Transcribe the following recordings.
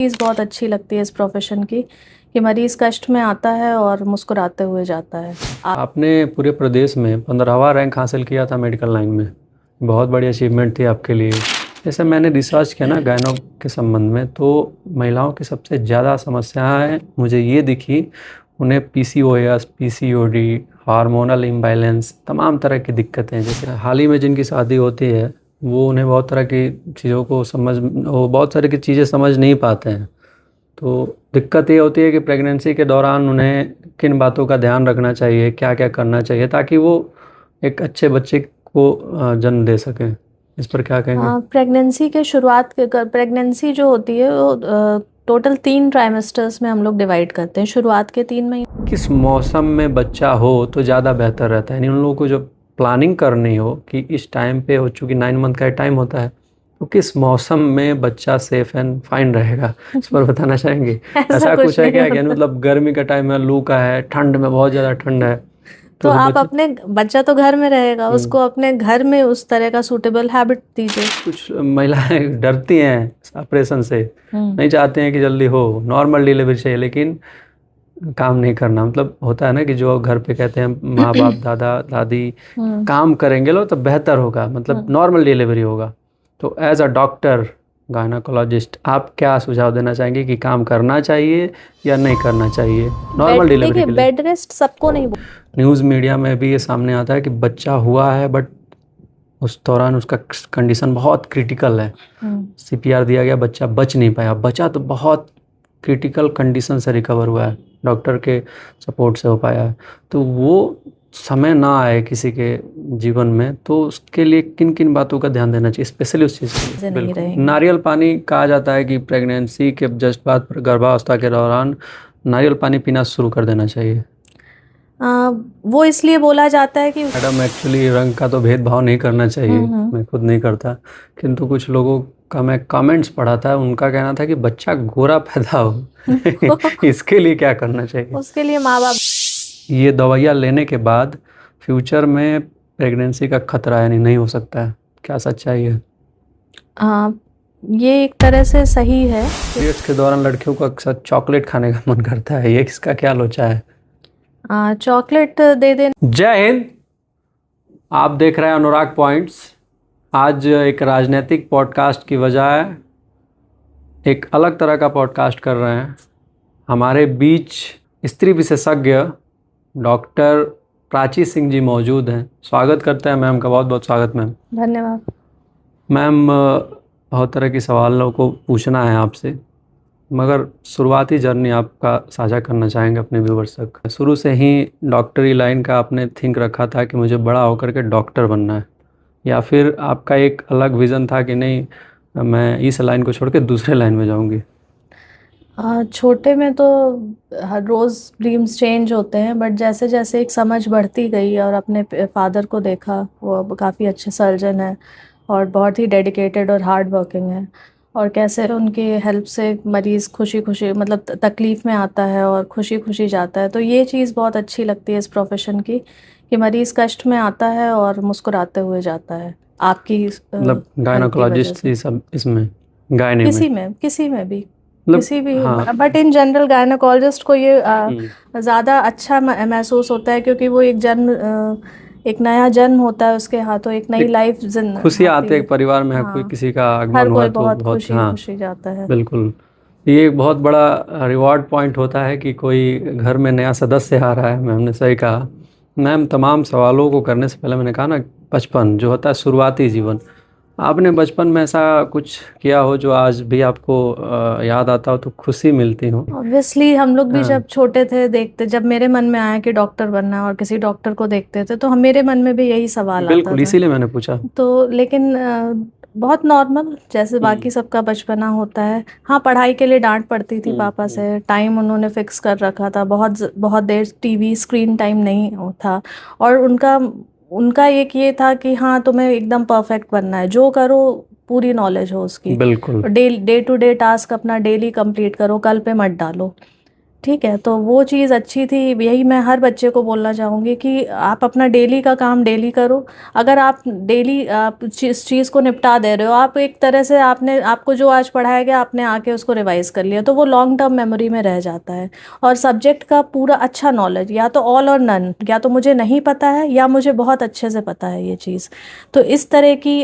चीज़ बहुत अच्छी लगती है इस प्रोफेशन की कि मरीज़ कष्ट में आता है और मुस्कुराते हुए जाता है। आपने पूरे प्रदेश में 15वां रैंक हासिल किया था मेडिकल लाइन में। बहुत बड़ी अचीवमेंट थी आपके लिए। जैसे मैंने रिसर्च किया ना गायनो के संबंध में, तो महिलाओं की सबसे ज़्यादा समस्याएं मुझे ये दिखी, उन्हें पीसीओएस, पीसीओडी, हार्मोनल इम्बैलेंस, तमाम तरह की दिक्कतें। जैसे हाल ही में जिनकी शादी होती है वो उन्हें बहुत तरह की चीज़ों को वो बहुत सारी की चीज़ें समझ नहीं पाते हैं। तो दिक्कत ये होती है कि प्रेगनेंसी के दौरान उन्हें किन बातों का ध्यान रखना चाहिए, क्या क्या करना चाहिए ताकि वो एक अच्छे बच्चे को जन्म दे सकें। इस पर क्या कहेंगे? प्रेगनेंसी के शुरुआत के प्रेगनेंसी जो होती है वो टोटल 3 ट्राइमेस्टर्स में हम लोग डिवाइड करते हैं। शुरुआत के 3 महीने किस मौसम में बच्चा हो तो ज़्यादा बेहतर रहता है? यानी उन लोगों को जो प्लानिंग करनी हो कि इस टाइम पे हो, चूँकि 9 मंथ का टाइम होता है, तो किस मौसम में बच्चा सेफ एंड फाइन रहेगा, इस पर बताना चाहेंगे? ऐसा ऐसा कुछ कुछ है नहीं क्या, यानी होता। मतलब गर्मी का टाइम है, लू का है, ठंड में बहुत ज़्यादा ठंड है, तो तो आप बच्चे अपने बच्चा तो घर में रहेगा, उसको अपने घर में उस तरह का सूटेबल हैबिट दीजिए। कुछ महिलाएं डरती हैं ऑपरेशन से, हम्म नहीं चाहते हैं कि जल्दी हो, नॉर्मल डिलीवरी चाहिए, लेकिन काम नहीं करना। मतलब होता है ना कि जो घर पे कहते हैं माँ बाप, दादा दादी, हम्म काम करेंगे लोग तो बेहतर होगा, मतलब हम्म। नॉर्मल डिलीवरी होगा। तो एज अ डॉक्टर, गायनाकोलॉजिस्ट, आप क्या सुझाव देना चाहेंगे कि काम करना चाहिए या नहीं करना चाहिए नॉर्मल बेड डिलीवरी देखिए, के लिए? बेड रेस्ट सबको नहीं न्यूज़ मीडिया में भी ये सामने आता है कि बच्चा हुआ है बट उस दौरान उसका कंडीशन बहुत क्रिटिकल है, हम्म सीपीआर दिया गया, बच्चा बच नहीं पाया, बचा तो बहुत क्रिटिकल कंडीशन से रिकवर हुआ है, डॉक्टर के सपोर्ट से हो पाया है। तो वो समय ना आए किसी के जीवन में, तो उसके लिए किन किन बातों का ध्यान देना चाहिए, स्पेशली उस चीज़ के लिए? से नहीं बिल्कुल, रहेंगी। नारियल पानी कहा जाता है कि प्रेगनेंसी के जस्ट बाद गर्भावस्था के दौरान नारियल पानी पीना शुरू कर देना चाहिए। आ, वो इसलिए बोला जाता है कि मैडम, एक्चुअली रंग का तो भेदभाव नहीं करना चाहिए, हम्म। मैं खुद नहीं करता, किंतु कुछ लोगों का मैं कमेंट्स पढ़ा था, उनका कहना था कि बच्चा गोरा पैदा हो इसके लिए क्या करना चाहिए? उसके लिए माँ बाप ये दवाइयाँ लेने के बाद फ्यूचर में प्रेगनेंसी का खतरा यानी नहीं हो सकता है, क्या सच्चाई है? आ, ये एक तरह से सही है। पीरियड्स के दौरान लड़कियों को अक्सर चॉकलेट खाने का मन करता है, ये किसका क्या लोचा है? चॉकलेट दे देना। जय हिंद। आप देख रहे हैं अनुराग पॉइंट्स। आज एक राजनीतिक पॉडकास्ट की बजाय एक अलग तरह का पॉडकास्ट कर रहे हैं। हमारे बीच स्त्री विशेषज्ञ डॉक्टर प्राची सिंह जी मौजूद हैं। स्वागत करते हैं मैम का, बहुत बहुत स्वागत मैम। धन्यवाद। मैम, बहुत तरह की सवालों को पूछना है आपसे, मगर शुरुआती जर्नी आपका साझा करना चाहेंगे अपने व्यूवर्स तक। शुरू से ही डॉक्टरी लाइन का आपने थिंक रखा था कि मुझे बड़ा होकर के डॉक्टर बनना है, या फिर आपका एक अलग विज़न था कि नहीं, मैं इस लाइन को छोड़ के दूसरे लाइन में जाऊंगी? छोटे में तो हर रोज़ ड्रीम्स चेंज होते हैं, बट जैसे जैसे एक समझ बढ़ती गई और अपने फादर को देखा, वो अब काफ़ी अच्छे सर्जन हैं और बहुत ही डेडिकेटेड और हार्ड वर्किंग है, और कैसे उनकी हेल्प से मरीज़ खुशी खुशी, मतलब तकलीफ़ में आता है और खुशी खुशी जाता है। तो ये चीज़ बहुत अच्छी लगती है इस प्रोफेशन की कि मरीज़ कष्ट में आता है और मुस्कुराते हुए जाता है आपकी मतलब हेल्प की वजह गायनोकोलॉजिस्ट से। ही सब इसमें, गायने में, किसी में भी, मतलब किसी भी, हाँ। बट इन जनरल गायनेकोलॉजिस्ट को ये हम्म। ज़्यादा अच्छा महसूस होता है, क्योंकि वो एक नया जन्म होता है उसके हाथों, एक नई एक लाइफ खुशी आती आती है है। एक परिवार में, कोई हाँ, किसी का हर आगमन हुआ कोई तो बहुत बहुत, खुशी हाँ खुशी जाता है। बिल्कुल। ये एक बहुत बड़ा रिवॉर्ड पॉइंट होता है कि कोई घर में नया सदस्य आ रहा है। मैम ने सही कहा। मैम, तमाम सवालों को करने से पहले मैंने कहा ना, बचपन जो होता है, शुरुआती जीवन, आपने बचपन में ऐसा कुछ किया हो जो आज भी आपको याद आता हो तो खुशी मिलती हो? ऑब्वियसली हम लोग भी हाँ जब छोटे थे, देखते, जब मेरे मन में आया कि डॉक्टर बनना है और किसी डॉक्टर को देखते थे, तो हम, मेरे मन में भी यही सवाल आता बिल्कुल, था। इसीलिए मैंने पूछा। तो लेकिन बहुत नॉर्मल, जैसे बाकी हम्म। सबका बचपना होता है। हाँ, पढ़ाई के लिए डांट पड़ती थी पापा हम्म। से, टाइम उन्होंने फिक्स कर रखा था, बहुत देर टीवी स्क्रीन टाइम नहीं था। और उनका उनका एक ये था कि हाँ, तुम्हें एकदम परफेक्ट बनना है, जो करो पूरी नॉलेज हो उसकी, बिल्कुल। Day day to day task अपना डेली कंप्लीट करो, कल पे मत डालो। ठीक है, तो वो चीज़ अच्छी थी। यही मैं हर बच्चे को बोलना चाहूँगी कि आप अपना डेली का काम डेली करो। अगर आप डेली आप इस चीज़ को निपटा दे रहे हो, आप एक तरह से आपने आपको जो आज पढ़ाया गया आपने आके उसको रिवाइज कर लिया, तो वो लॉन्ग टर्म मेमोरी में रह जाता है। और सब्जेक्ट का पूरा अच्छा नॉलेज, या तो ऑल और नन, या तो मुझे नहीं पता है या मुझे बहुत अच्छे से पता है ये चीज़। तो इस तरह की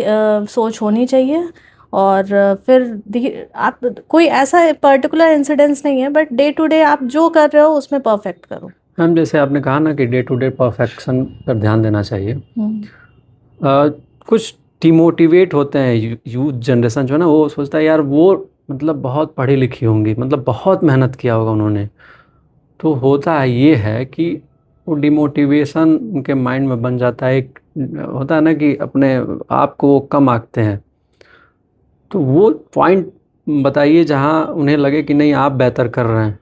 सोच होनी चाहिए। और फिर आप कोई ऐसा पर्टिकुलर इंसिडेंस नहीं है, बट डे टू डे आप जो कर रहे हो उसमें परफेक्ट करो। मैम जैसे आपने कहा ना कि डे टू डे परफेक्शन पर ध्यान देना चाहिए। कुछ डिमोटिवेट होते हैं यूथ जनरेशन जो है ना, वो सोचता है यार वो मतलब बहुत पढ़ी लिखी होंगी, मतलब बहुत मेहनत किया होगा उन्होंने। तो होता है ये है कि वो डिमोटिवेशन उनके माइंड में बन जाता है। एक होता है ना कि अपने आप को वो कम आंकते हैं। तो वो पॉइंट बताइए जहाँ उन्हें लगे कि नहीं आप बेहतर कर रहे हैं।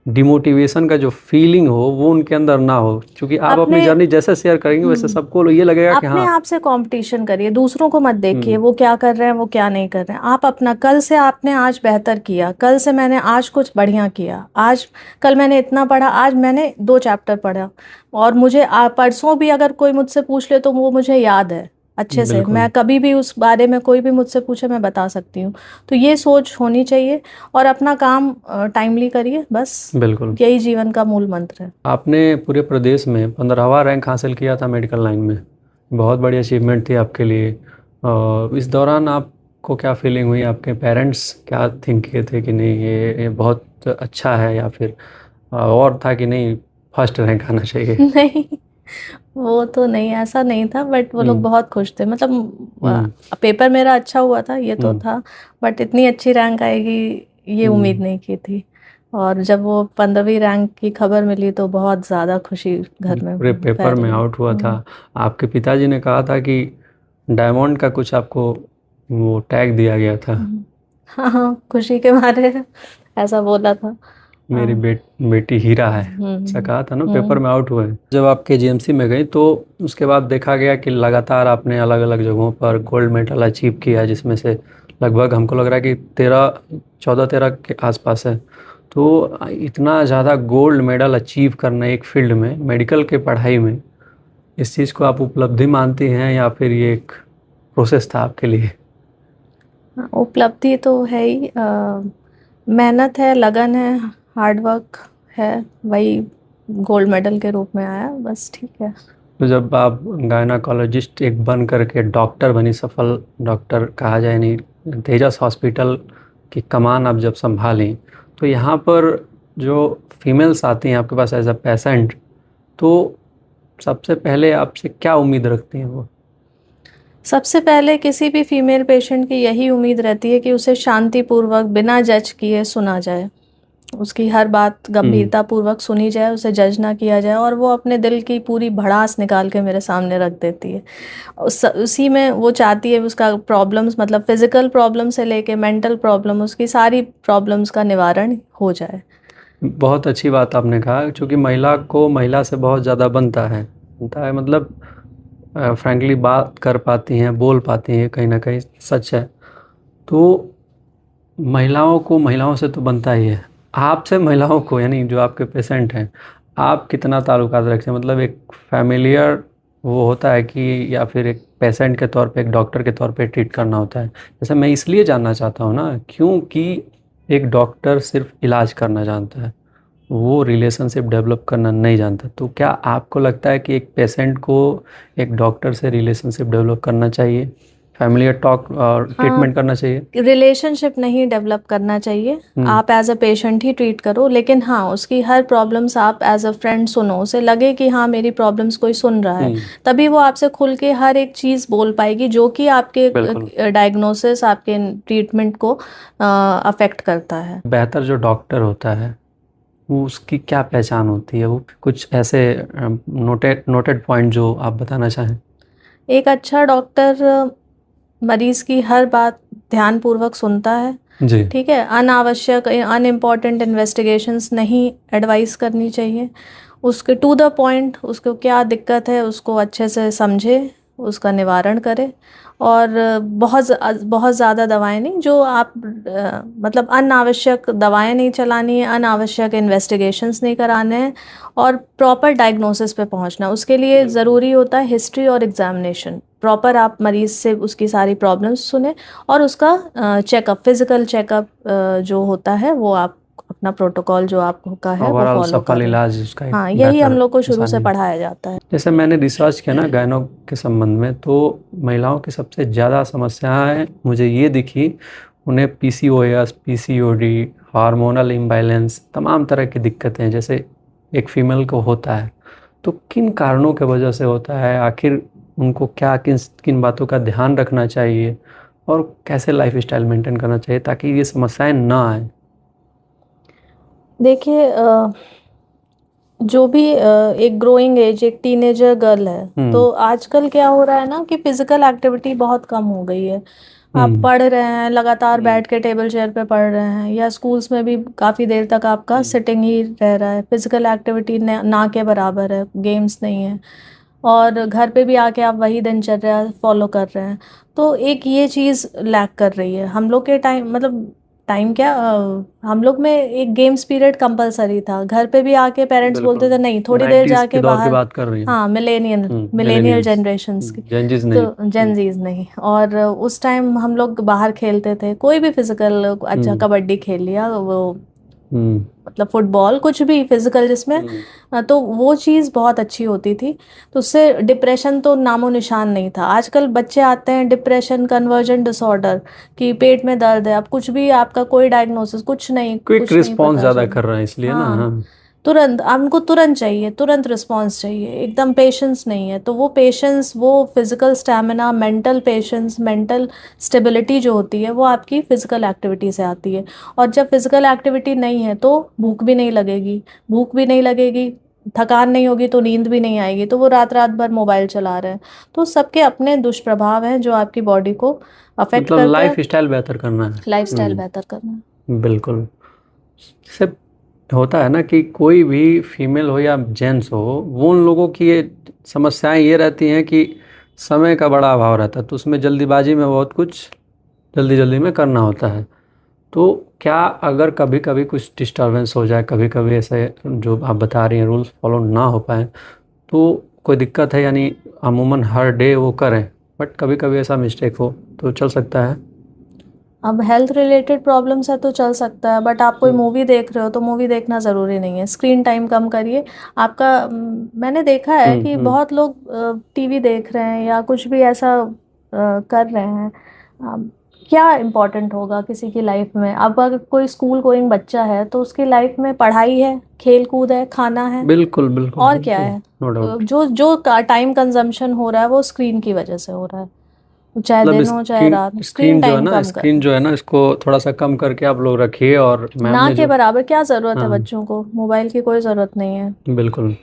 डिमोटिवेशन का जो फीलिंग हो वो उनके अंदर ना हो, क्योंकि आप अपनी अपने जर्नी जैसे शेयर करेंगे वैसे हम्म सबको ये लगेगा कि अपने हाँ। आप से कंपटीशन करिए, दूसरों को मत देखिए हम्म, वो क्या कर रहे हैं वो क्या नहीं कर रहे हैं। आप अपना, कल से आपने आज बेहतर किया, कल से मैंने आज कुछ बढ़िया किया, आज कल मैंने इतना पढ़ा, आज मैंने 2 चैप्टर पढ़ा। और मुझे परसों भी अगर कोई मुझसे पूछ ले तो वो मुझे याद है अच्छे से, बिल्कुल मैं कभी भी उस बारे में कोई भी मुझसे पूछे मैं बता सकती हूँ। तो ये सोच होनी चाहिए। और अपना काम टाइमली करिए, बस बिल्कुल। यही जीवन का मूल मंत्र है। आपने पूरे प्रदेश में 15वां रैंक हासिल किया था मेडिकल लाइन में। बहुत बड़ी अचीवमेंट थी आपके लिए। इस दौरान आपको क्या फीलिंग हुई? आपके पेरेंट्स क्या थिंक किए थे कि नहीं ये बहुत अच्छा है, या फिर और था कि नहीं फर्स्ट रैंक आना चाहिए? नहीं, वो तो नहीं, ऐसा नहीं था, बट वो लोग हम्म। बहुत खुश थे। मतलब हम्म। पेपर मेरा अच्छा हुआ था ये तो हम्म। था, बट इतनी अच्छी रैंक आएगी ये उम्मीद हम्म। नहीं की थी। और जब वो 15वीं रैंक की खबर मिली तो बहुत ज़्यादा खुशी घर में पूरे पेपर में फैली। आउट हुआ था। आपके पिताजी ने कहा था कि डायमंड का कुछ आपको वो टैग दिया गया था। हाँ हाँ, खुशी के मारे ऐसा बोला था। मेरी हाँ। बेटी हीरा है, ऐसा हम्म कहा था ना, पेपर हम्म में आउट हुए। जब आप KGMC में गई तो उसके बाद देखा गया कि लगातार आपने अलग अलग जगहों पर गोल्ड मेडल अचीव किया, जिसमें से लगभग हमको लग रहा है कि 13 14 13 के आसपास है। तो इतना ज़्यादा गोल्ड मेडल अचीव करना एक फील्ड में, मेडिकल के पढ़ाई में, इस चीज़ को आप उपलब्धि मानती हैं या फिर ये एक प्रोसेस था आपके लिए? हाँ, उपलब्धि तो है ही। मेहनत है, लगन है, हार्ड वर्क है, वही गोल्ड मेडल के रूप में आया, बस ठीक है। तो जब आप गायनाकोलॉजिस्ट एक बन करके डॉक्टर बनी, सफल डॉक्टर कहा जाए, नहीं, तेजस हॉस्पिटल की कमान आप जब संभालें, तो यहाँ पर जो फीमेल्स आती हैं आपके पास एज अ पेशेंट, तो सबसे पहले आपसे क्या उम्मीद रखती हैं वो? सबसे पहले किसी भी फीमेल पेशेंट की यही उम्मीद रहती है कि उसे शांतिपूर्वक बिना जज किए सुना जाए, उसकी हर बात हम्म। गंभीरता पूर्वक सुनी जाए, उसे जज ना किया जाए, और वो अपने दिल की पूरी भड़ास निकाल के मेरे सामने रख देती है। उसी में वो चाहती है उसका प्रॉब्लम्स, मतलब फिजिकल प्रॉब्लम से लेके मेंटल प्रॉब्लम, उसकी सारी प्रॉब्लम्स का निवारण हो जाए। बहुत अच्छी बात आपने कहा, क्योंकि महिला को महिला से बहुत ज़्यादा बनता है मतलब फ्रैंकली बात कर पाती हैं, बोल पाती हैं, कहीं ना कहीं सच है। तो महिलाओं को महिलाओं से तो बनता ही है। आपसे महिलाओं को, यानी जो आपके पेशेंट हैं, आप कितना ताल्लुकात रखते हैं? मतलब एक फैमिलियर वो होता है कि, या फिर एक पेशेंट के तौर पे, एक डॉक्टर के तौर पे ट्रीट करना होता है? जैसे मैं इसलिए जानना चाहता हूँ ना, क्योंकि एक डॉक्टर सिर्फ इलाज करना जानता है, वो रिलेशनशिप डेवलप करना नहीं जानता। तो क्या आपको लगता है कि एक पेशेंट को एक डॉक्टर से रिलेशनशिप डेवलप करना चाहिए, फैमिली टॉक और ट्रीटमेंट करना चाहिए? रिलेशनशिप नहीं डेवलप करना चाहिए, हम्म। आप एज अ पेशेंट ही ट्रीट करो, लेकिन हाँ उसकी हर प्रॉब्लम्स आप एज अ फ्रेंड सुनो, उसे लगे कि हाँ मेरी प्रॉब्लम्स कोई सुन रहा है। हम्म। तभी वो आपसे खुल के हर एक चीज़ बोल पाएगी जो कि बिल्कुल। आपके डायग्नोसिस, आपके ट्रीटमेंट को अफेक्ट करता है। बेहतर जो डॉक्टर होता है वो उसकी क्या पहचान होती है? वो कुछ ऐसे नोटेड नोटेड पॉइंट जो आप बताना चाहें? एक अच्छा डॉक्टर मरीज की हर बात ध्यानपूर्वक सुनता है। जी। ठीक है, अनावश्यक अनइम्पॉर्टेंट इन्वेस्टिगेशंस नहीं एडवाइस करनी चाहिए। उसके टू द पॉइंट, उसको क्या दिक्कत है उसको अच्छे से समझे, उसका निवारण करें। और बहुत ज़्यादा दवाएं नहीं, जो आप मतलब अनावश्यक दवाएं नहीं चलानी है, अनावश्यक इन्वेस्टिगेशंस नहीं कराने हैं, और प्रॉपर डायग्नोसिस पे पहुंचना। उसके लिए ज़रूरी होता है हिस्ट्री और एग्जामिनेशन। प्रॉपर आप मरीज़ से उसकी सारी प्रॉब्लम्स सुने और उसका चेकअप, फिज़िकल चेकअप जो होता है वो आप अपना प्रोटोकॉल जो आपका है वो ओवरऑल फॉलो सफल करें। इलाज उसका एक हाँ, यही हम बेहतर लोग को शुरू से निशानी है। पढ़ाया जाता है। जैसे मैंने रिसर्च किया ना गायनो के संबंध में, तो महिलाओं की सबसे ज़्यादा समस्याएं मुझे ये दिखी, उन्हें पीसीओएस, पीसीओडी, हार्मोनल इम्बैलेंस, तमाम तरह की दिक्कतें जैसे एक फीमेल को होता है, तो किन कारणों के वजह से होता है, आखिर उनको क्या किन किन बातों का ध्यान रखना चाहिए और कैसे लाइफ स्टाइल मेंटेन करना चाहिए ताकि ये समस्याएं ना आए। देखिए, जो भी एक ग्रोइंग एज, एक टीनेजर गर्ल है, तो आजकल क्या हो रहा है ना कि फिजिकल एक्टिविटी बहुत कम हो गई है। आप पढ़ रहे हैं, लगातार बैठ के टेबल चेयर पे पढ़ रहे हैं, या स्कूल्स में भी काफ़ी देर तक आपका सिटिंग ही रह रहा है, फिजिकल एक्टिविटी ना के बराबर है, गेम्स नहीं है। और घर पे भी आके आप वही दिनचर्या फॉलो कर रहे हैं। तो एक ये चीज़ लैक कर रही है। हम लोग के टाइम, मतलब टाइम क्या, हम लोग में एक गेम्स पीरियड कंपलसरी था। घर पे भी आके पेरेंट्स बोलते बिल्कुल थे नहीं, थोड़ी देर 90s के जाके दौर की बाहर। बात कर रही हूँ। हाँ, मिलेनियल मिलेनियल मिलेनियल्स, जनरेशन्स की। जेंजिस नहीं। तो जेनजीज नहीं। और उस टाइम हम लोग बाहर खेलते थे, कोई भी फिजिकल, अच्छा कबड्डी खेल लिया, वो हम्म मतलब फुटबॉल, कुछ भी फिजिकल जिसमें तो वो चीज़ बहुत अच्छी होती थी। तो उससे डिप्रेशन तो नामो निशान नहीं था। आजकल बच्चे आते हैं डिप्रेशन, कन्वर्जन डिसऑर्डर, कि पेट में दर्द है, अब कुछ भी आपका कोई डायग्नोसिस, क्विक कुछ नहीं रिस्पॉन्स पता ज़्यादा चल। कर रहे हैं इसलिए ना। हाँ, हाँ। तुरंत हमको तुरंत चाहिए, तुरंत रिस्पॉन्स चाहिए, एकदम पेशेंस नहीं है। तो वो पेशेंस, वो physical stamina, mental patience, mental stability जो होती है वो आपकी फिजिकल एक्टिविटी से आती है। और जब फिजिकल एक्टिविटी नहीं है तो भूख भी नहीं लगेगी। भूख भी नहीं लगेगी, थकान नहीं होगी, तो नींद भी नहीं आएगी, तो वो रात रात भर मोबाइल चला रहे हैं। तो सबके अपने दुष्प्रभाव हैं जो आपकी बॉडी को अफेक्ट मतलब करते लाइफ हैं। स्टाइल बेहतर करना है। लाइफस्टाइल बेहतर करना है। बिल्कुल। जैसे होता है ना कि कोई भी फीमेल हो या जेंट्स हो, वो उन लोगों की ये समस्याएं ये रहती हैं कि समय का बड़ा अभाव रहता है, तो उसमें जल्दीबाजी में बहुत कुछ जल्दी जल्दी में करना होता है। तो क्या अगर कभी कभी कुछ डिस्टरबेंस हो जाए, कभी कभी ऐसे जो आप बता रही हैं रूल्स फॉलो ना हो पाए, तो कोई दिक्कत है? यानी अमूमन हर डे वो करें, बट कभी कभी ऐसा मिस्टेक हो तो चल सकता है। अब हेल्थ रिलेटेड प्रॉब्लम्स है तो चल सकता है, बट आप कोई मूवी देख रहे हो तो मूवी देखना ज़रूरी नहीं है। स्क्रीन टाइम कम करिए आपका। मैंने देखा है कि बहुत लोग टीवी देख रहे हैं या कुछ भी ऐसा कर रहे हैं। क्या इम्पोर्टेंट होगा किसी की लाइफ में? अब अगर कोई स्कूल गोइंग बच्चा है तो उसकी लाइफ में पढ़ाई है, खेल कूद है, खाना है, बिल्कुल बिल्कुल और क्या बिल्कुल। है? No doubt. जो जो टाइम कंजम्पशन हो रहा है वो स्क्रीन की वजह से हो रहा है। चाहे मतलब दिन हो चाहे रात, स्क्रीन टाइम कम स्क्रीन करें। जो है ना, इसको थोड़ा सा कम करके आप लोग रखिए। और मैम ना ने के जो, बराबर क्या ज़रूरत है हाँ बच्चों को, मोबाइल की कोई ज़रूरत नहीं है। बिल्कुल,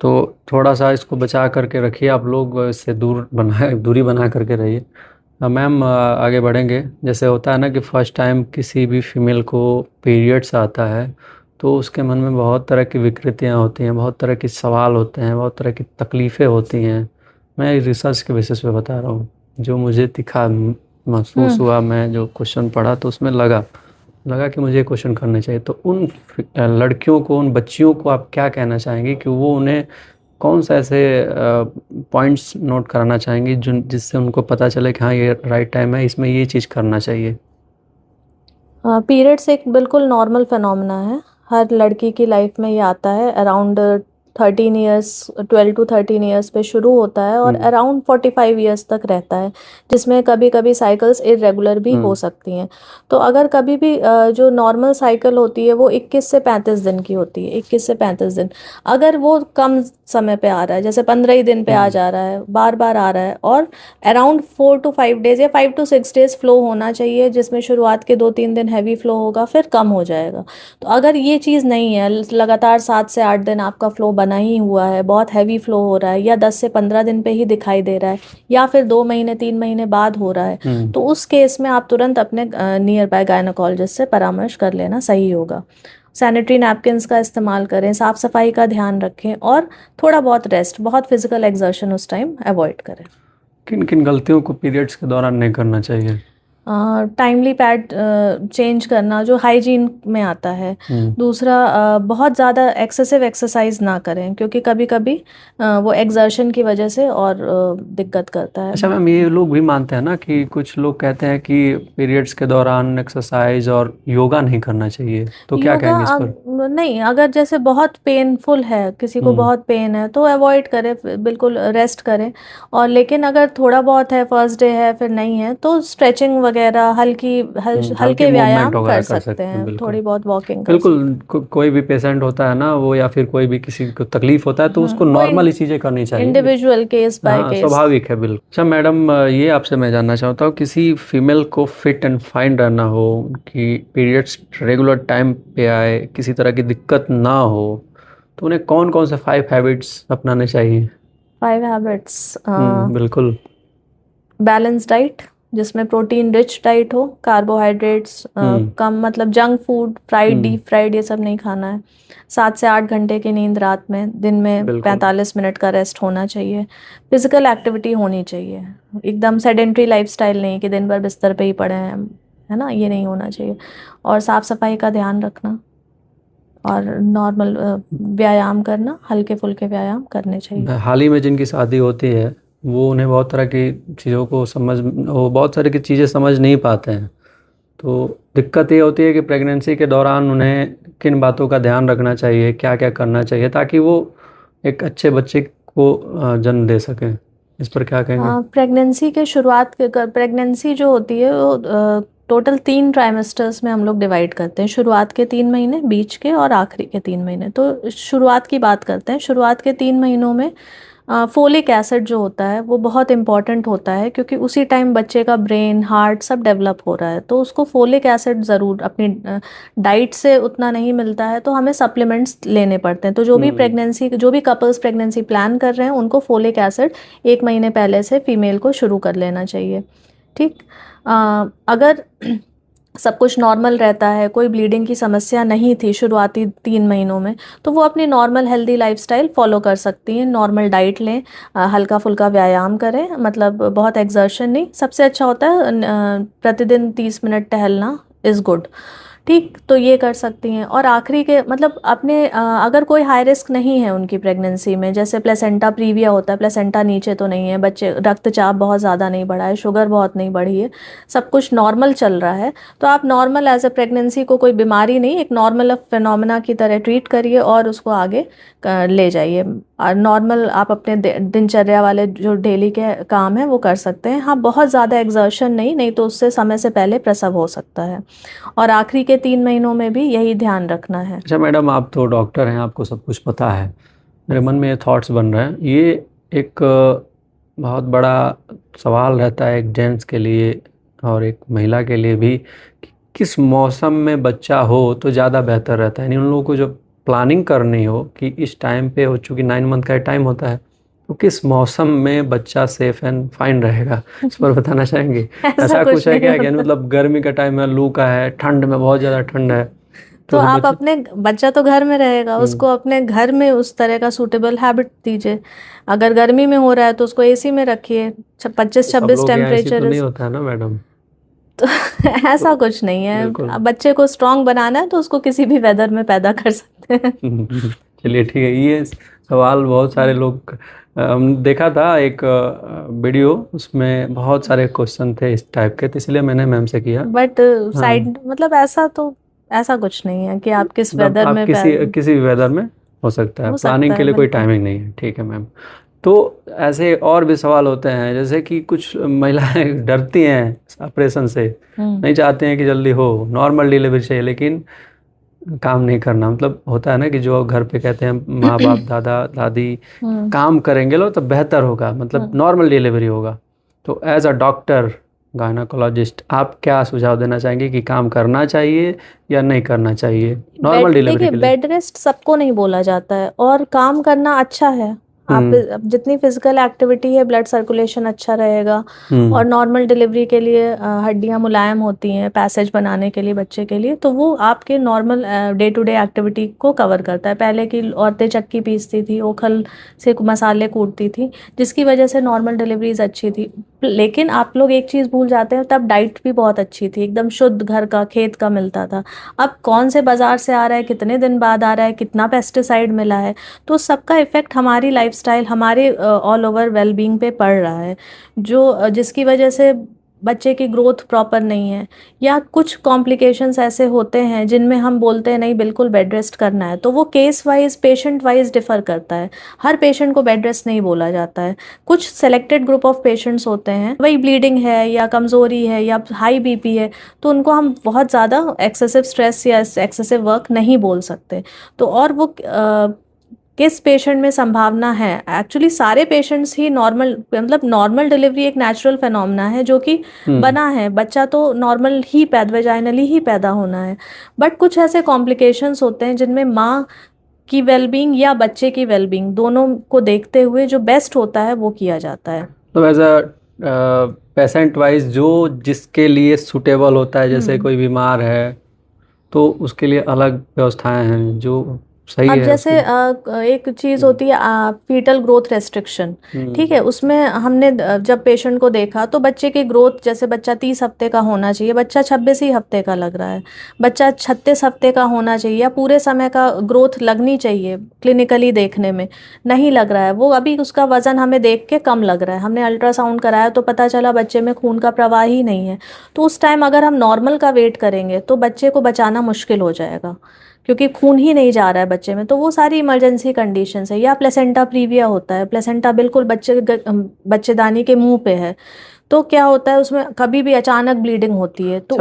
तो थोड़ा सा इसको बचा करके रखिए आप लोग, इससे दूरी बना करके रहिए। मैम आगे बढ़ेंगे। जैसे होता है ना कि फर्स्ट टाइम किसी भी फीमेल को पीरियड्स आता है, तो उसके मन में बहुत तरह की विकृतियाँ होती हैं, बहुत तरह के सवाल होते हैं, बहुत तरह की तकलीफ़ें होती हैं। मैं रिसर्च के बेसिस पे बता रहा हूँ, जो मुझे दिखा, महसूस हम्म। हुआ, मैं जो क्वेश्चन पढ़ा तो उसमें लगा लगा कि मुझे क्वेश्चन करने चाहिए। तो उन लड़कियों को, उन बच्चियों को आप क्या कहना चाहेंगे कि वो उन्हें कौन सा ऐसे पॉइंट्स नोट कराना चाहेंगे जो जिससे उनको पता चले कि हाँ ये राइट टाइम है, इसमें ये चीज़ करना चाहिए? पीरियड्स एक बिल्कुल नॉर्मल फिनोमेना है। हर लड़की की लाइफ में ये आता है अराउंड 13 ईयर्स, 12 to 13 ईयर्स पे शुरू होता है और हम्म अराउंड 45 ईयर्स तक रहता है, जिसमें कभी कभी साइकिल्स इरेगुलर भी हो हम्म सकती हैं। तो अगर कभी भी जो नॉर्मल साइकिल होती है वो 21 से 35 दिन की होती है, 21 से 35 दिन। अगर वो कम समय पे आ रहा है, जैसे 15 ही दिन पे आ हम्म जा रहा है, बार बार आ रहा है, और अराउंड 4 to 5 डेज या 5 to 6 डेज फ्लो होना चाहिए, जिसमें शुरुआत के 2-3 दिन हैवी फ्लो होगा, फिर कम हो जाएगा। तो अगर ये चीज़ नहीं है, लगातार 7 से 8 दिन आपका फ्लो बना ही हुआ है, बहुत हैवी फ्लो हो रहा है, या 10 से 15 दिन पे ही दिखाई दे रहा है, या फिर 2 महीने 3 महीने बाद हो रहा है, हम्म तो उस केस में आप तुरंत अपने नियर बाय गायनोकोलॉजिस्ट से परामर्श कर लेना सही होगा। सैनिटरी नैपकिन्स का इस्तेमाल करें, साफ़ सफाई का ध्यान रखें, और थोड़ा बहुत रेस्ट, बहुत फिजिकल एक्सर्शन उस टाइम अवॉइड करें। किन किन गलतियों को पीरियड्स के दौरान नहीं करना चाहिए? टाइमली पैड चेंज करना जो हाइजीन में आता है। दूसरा, बहुत ज़्यादा एक्सेसिव एक्सरसाइज ना करें, क्योंकि कभी कभी वो एक्सर्शन की वजह से और दिक्कत करता है। अच्छा मैम, ये लोग भी मानते हैं ना कि कुछ लोग कहते हैं कि पीरियड्स के दौरान एक्सरसाइज और योगा नहीं करना चाहिए, तो क्या योगा कहेंगे इस पर? नहीं, अगर जैसे बहुत पेनफुल है, किसी को बहुत पेन है, तो अवॉइड करें, बिल्कुल रेस्ट करें। और लेकिन अगर थोड़ा बहुत है, फर्स्ट डे है, फिर नहीं है, तो स्ट्रेचिंग वगैरह हल्की हल्के मूवमेंट व्यायाम वगैरह कर कर सकते सकते हैं, हैं, बिल्कुल। थोड़ी बहुत वॉकिंग कर सकते बिल्कुल कोई भी पेशेंट होता है ना, वो या फिर कोई भी किसी को तकलीफ होता है तो हैं। उसको वो नॉर्मल ही चीज़ें करनी चाहिए। इंडिविजुअल केस बाय हाँ, केस। स्वाभाविक है, बिल्कुल। अच्छा मैडम, ये आपसे मैं जानना चाहता हूँ, किसी फीमेल को फिट एंड फाइन रहना हो, कि पीरियड्स रेगुलर टाइम पे आए, किसी तरह की दिक्कत ना हो, तो उन्हें कौन कौन से 5 हैबिट्स अपनाने चाहिए? 5 हैबिट्स। बिल्कुल। बैलेंस डाइट, जिसमें प्रोटीन रिच डाइट हो, कार्बोहाइड्रेट्स हम्म। कम, मतलब जंक फूड, फ्राइड, हम्म। डीप फ्राइड, ये सब नहीं खाना है। 7 से 8 घंटे की नींद रात में, दिन में बिल्कुल। 45 मिनट का रेस्ट होना चाहिए। फिजिकल एक्टिविटी होनी चाहिए, एकदम सेडेंट्री लाइफस्टाइल नहीं कि दिन भर बिस्तर पे ही पड़े हैं, है ना, ये नहीं होना चाहिए। और साफ सफाई का ध्यान रखना, और नॉर्मल व्यायाम करना, हल्के फुल्के व्यायाम करने चाहिए। हाल ही में जिनकी शादी होती है, वो उन्हें बहुत तरह की चीज़ों को वो बहुत सारी की चीज़ें समझ नहीं पाते हैं। तो दिक्कत ये होती है कि प्रेगनेंसी के दौरान उन्हें किन बातों का ध्यान रखना चाहिए, क्या क्या करना चाहिए, ताकि वो एक अच्छे बच्चे को जन्म दे सकें। इस पर क्या कहेंगे? प्रेगनेंसी के शुरुआत के प्रेगनेंसी जो होती है वो टोटल 3 ट्राइमेस्टर्स में हम लोग डिवाइड करते हैं। शुरुआत के 3 महीने, बीच के और आखिरी के 3 महीने। तो शुरुआत की बात करते हैं। शुरुआत के 3 महीनों में फोलिक एसिड जो होता है वो बहुत इम्पॉर्टेंट होता है, क्योंकि उसी टाइम बच्चे का ब्रेन, हार्ट सब डेवलप हो रहा है। तो उसको फोलिक एसिड ज़रूर अपनी डाइट से उतना नहीं मिलता है, तो हमें सप्लीमेंट्स लेने पड़ते हैं। तो जो भी कपल्स प्रेगनेंसी प्लान कर रहे हैं, उनको फोलिक एसिड 1 महीने पहले से फीमेल को शुरू कर लेना चाहिए। ठीक। अगर सब कुछ नॉर्मल रहता है, कोई ब्लीडिंग की समस्या नहीं थी शुरुआती 3 महीनों में, तो वो अपनी नॉर्मल हेल्दी लाइफस्टाइल फॉलो कर सकती हैं। नॉर्मल डाइट लें, हल्का फुल्का व्यायाम करें, मतलब बहुत एक्सर्शन नहीं। सबसे अच्छा होता है प्रतिदिन 30 मिनट टहलना इज़ गुड। ठीक, तो ये कर सकती हैं। और आखिरी के मतलब अपने अगर कोई हाई रिस्क नहीं है उनकी प्रेगनेंसी में, जैसे प्लेसेंटा प्रीविया होता है, प्लेसेंटा नीचे तो नहीं है, बच्चे रक्तचाप बहुत ज़्यादा नहीं बढ़ा है, शुगर बहुत नहीं बढ़ी है, सब कुछ नॉर्मल चल रहा है, तो आप नॉर्मल एज ए प्रेगनेंसी को कोई बीमारी नहीं, एक नॉर्मल फिनोमेना की तरह ट्रीट करिए और उसको आगे ले जाइए। नॉर्मल आप अपने दिनचर्या वाले जो डेली के काम है वो कर सकते हैं। हाँ, बहुत ज़्यादा एक्सर्शन नहीं, नहीं तो उससे समय से पहले प्रसव हो सकता है। और आखिरी के 3 महीनों में भी यही ध्यान रखना है। अच्छा मैडम, आप तो डॉक्टर हैं, आपको सब कुछ पता है। मेरे मन में ये थॉट्स बन रहे हैं, ये एक बहुत बड़ा सवाल रहता है एक जेंट्स के लिए और एक महिला के लिए भी, कि किस मौसम में बच्चा हो तो ज़्यादा बेहतर रहता है। यानी उन लोगों को जो प्लानिंग करनी हो कि इस टाइम पे हो, चूँकि 9 मंथ का टाइम होता है, तो किस मौसम में बच्चा सेफ एंड फाइन रहेगा, इस पर बताना चाहेंगे? ऐसा ऐसा कुछ कुछ है नहीं क्या, होता। मतलब गर्मी का टाइम है, लू का है, ठंड में बहुत ज़्यादा ठंड है, तो तो आप बच्चे। अपने, बच्चा तो घर में रहेगा, हम्म। उसको अपने घर में उस तरह का सूटेबल हैबिट दीजिए। अगर गर्मी में हो रहा है तो उसको एसी में रखिए, 25 तो सब 26 लोग के यहाँ ऐसी तो टेम्परेचर। नहीं होता है ना मैडम? तो तो ऐसा कुछ नहीं है। बिल्कुल। अब बच्चे को स्ट्रांग बनाना है तो उसको किसी भी वेदर में पैदा कर सकते हैं। चलिए ठीक है, ये सवाल बहुत सारे लोग, देखा था एक वीडियो, उसमें बहुत सारे क्वेश्चन थे इस टाइप के, तो इसलिए मैंने मैम से किया। बट हाँ, साइड मतलब ऐसा कुछ नहीं है कि आप किस मतलब वेदर आप में किसी किसी भी वेदर में हो सकता है, हो प्लानिंग सकता के है, लिए कोई बिल्कुल। टाइमिंग नहीं है, ठीक है मैम। तो ऐसे और भी सवाल होते हैं, जैसे कि कुछ महिलाएं डरती हैं ऑपरेशन से, हम्म। नहीं चाहते हैं कि जल्दी हो, नॉर्मल डिलीवरी चाहिए, लेकिन काम नहीं करना। मतलब होता है ना कि जो घर पे कहते हैं माँ बाप, दादा दादी, हम्म। काम करेंगे लोग तो बेहतर होगा, मतलब हम्म। नॉर्मल डिलीवरी होगा। तो एज अ डॉक्टर, गायनाकोलॉजिस्ट, आप क्या सुझाव देना चाहेंगे कि काम करना चाहिए या नहीं करना चाहिए नॉर्मल बेड डिलीवरी देखिए, के लिए? बेड रेस्ट सबको नहीं बोला जाता है, और काम करना अच्छा है। आप जितनी फिजिकल एक्टिविटी है, ब्लड सर्कुलेशन अच्छा रहेगा। और नॉर्मल डिलीवरी के लिए हड्डियां मुलायम होती हैं पैसेज बनाने के लिए बच्चे के लिए, तो वो आपके normal day to day activity को कवर करता है। पहले की औरतें चक्की पीसती थी, ओखल से मसाले कूटती थी, जिसकी वजह से नॉर्मल डिलीवरीज अच्छी थी। लेकिन आप लोग एक चीज़ भूल जाते हैं, तब डाइट भी बहुत अच्छी थी, एकदम शुद्ध घर का खेत का मिलता था। अब कौन से बाजार से आ रहा है, कितने दिन बाद आ रहा है, कितना पेस्टिसाइड मिला है, तो सबका इफेक्ट हमारी लाइफस्टाइल, हमारे ऑल ओवर वेलबींग पे पड़ रहा है, जो जिसकी वजह से बच्चे की ग्रोथ प्रॉपर नहीं है, या कुछ कॉम्प्लिकेशंस ऐसे होते हैं जिनमें हम बोलते हैं नहीं बिल्कुल बेड रेस्ट करना है। तो वो case wise, patient wise differ करता है। हर पेशेंट को बेड रेस्ट नहीं बोला जाता है। कुछ सेलेक्टेड ग्रुप ऑफ पेशेंट्स होते हैं, वही ब्लीडिंग है या कमज़ोरी है या हाई बीपी है, तो उनको हम बहुत ज़्यादा एक्सेसिव स्ट्रेस या एक्सेसिव वर्क नहीं बोल सकते। तो और वो किस पेशेंट में संभावना है, एक्चुअली सारे पेशेंट्स ही नॉर्मल, मतलब नॉर्मल डिलीवरी एक नेचुरल फिनोमेना है जो कि बना है, बच्चा तो नॉर्मल ही वेजाइनली ही पैदा होना है। बट कुछ ऐसे कॉम्प्लिकेशंस होते हैं जिनमें माँ की वेलबींग या बच्चे की वेलबींग दोनों को देखते हुए जो बेस्ट होता है वो किया जाता है। तो एज अ पेशेंट वाइज जो जिसके लिए सूटेबल होता है, जैसे कोई बीमार है तो उसके लिए अलग व्यवस्थाएं हैं जो सही अब है जैसे एक चीज़ होती है फीटल ग्रोथ रेस्ट्रिक्शन, ठीक है, उसमें हमने जब पेशेंट को देखा तो बच्चे की ग्रोथ, जैसे बच्चा 30 हफ्ते का होना चाहिए, बच्चा 26 ही हफ्ते का लग रहा है। बच्चा 36 हफ्ते का होना चाहिए या पूरे समय का ग्रोथ लगनी चाहिए क्लिनिकली देखने में, नहीं लग रहा है वो। अभी उसका वज़न हमें देख के कम लग रहा है, हमने अल्ट्रासाउंड कराया तो पता चला बच्चे में खून का प्रवाह ही नहीं है। तो उस टाइम अगर हम नॉर्मल का वेट करेंगे तो बच्चे को बचाना मुश्किल हो जाएगा, क्योंकि खून ही नहीं जा रहा है बच्चे में। तो वो सारी इमरजेंसी कंडीशंस है। या प्लेसेंटा प्रीविया होता है, प्लेसेंटा बिल्कुल बच्चेदानी के मुंह पे है, तो क्या होता है उसमें कभी भी अचानक ब्लीडिंग होती है। तो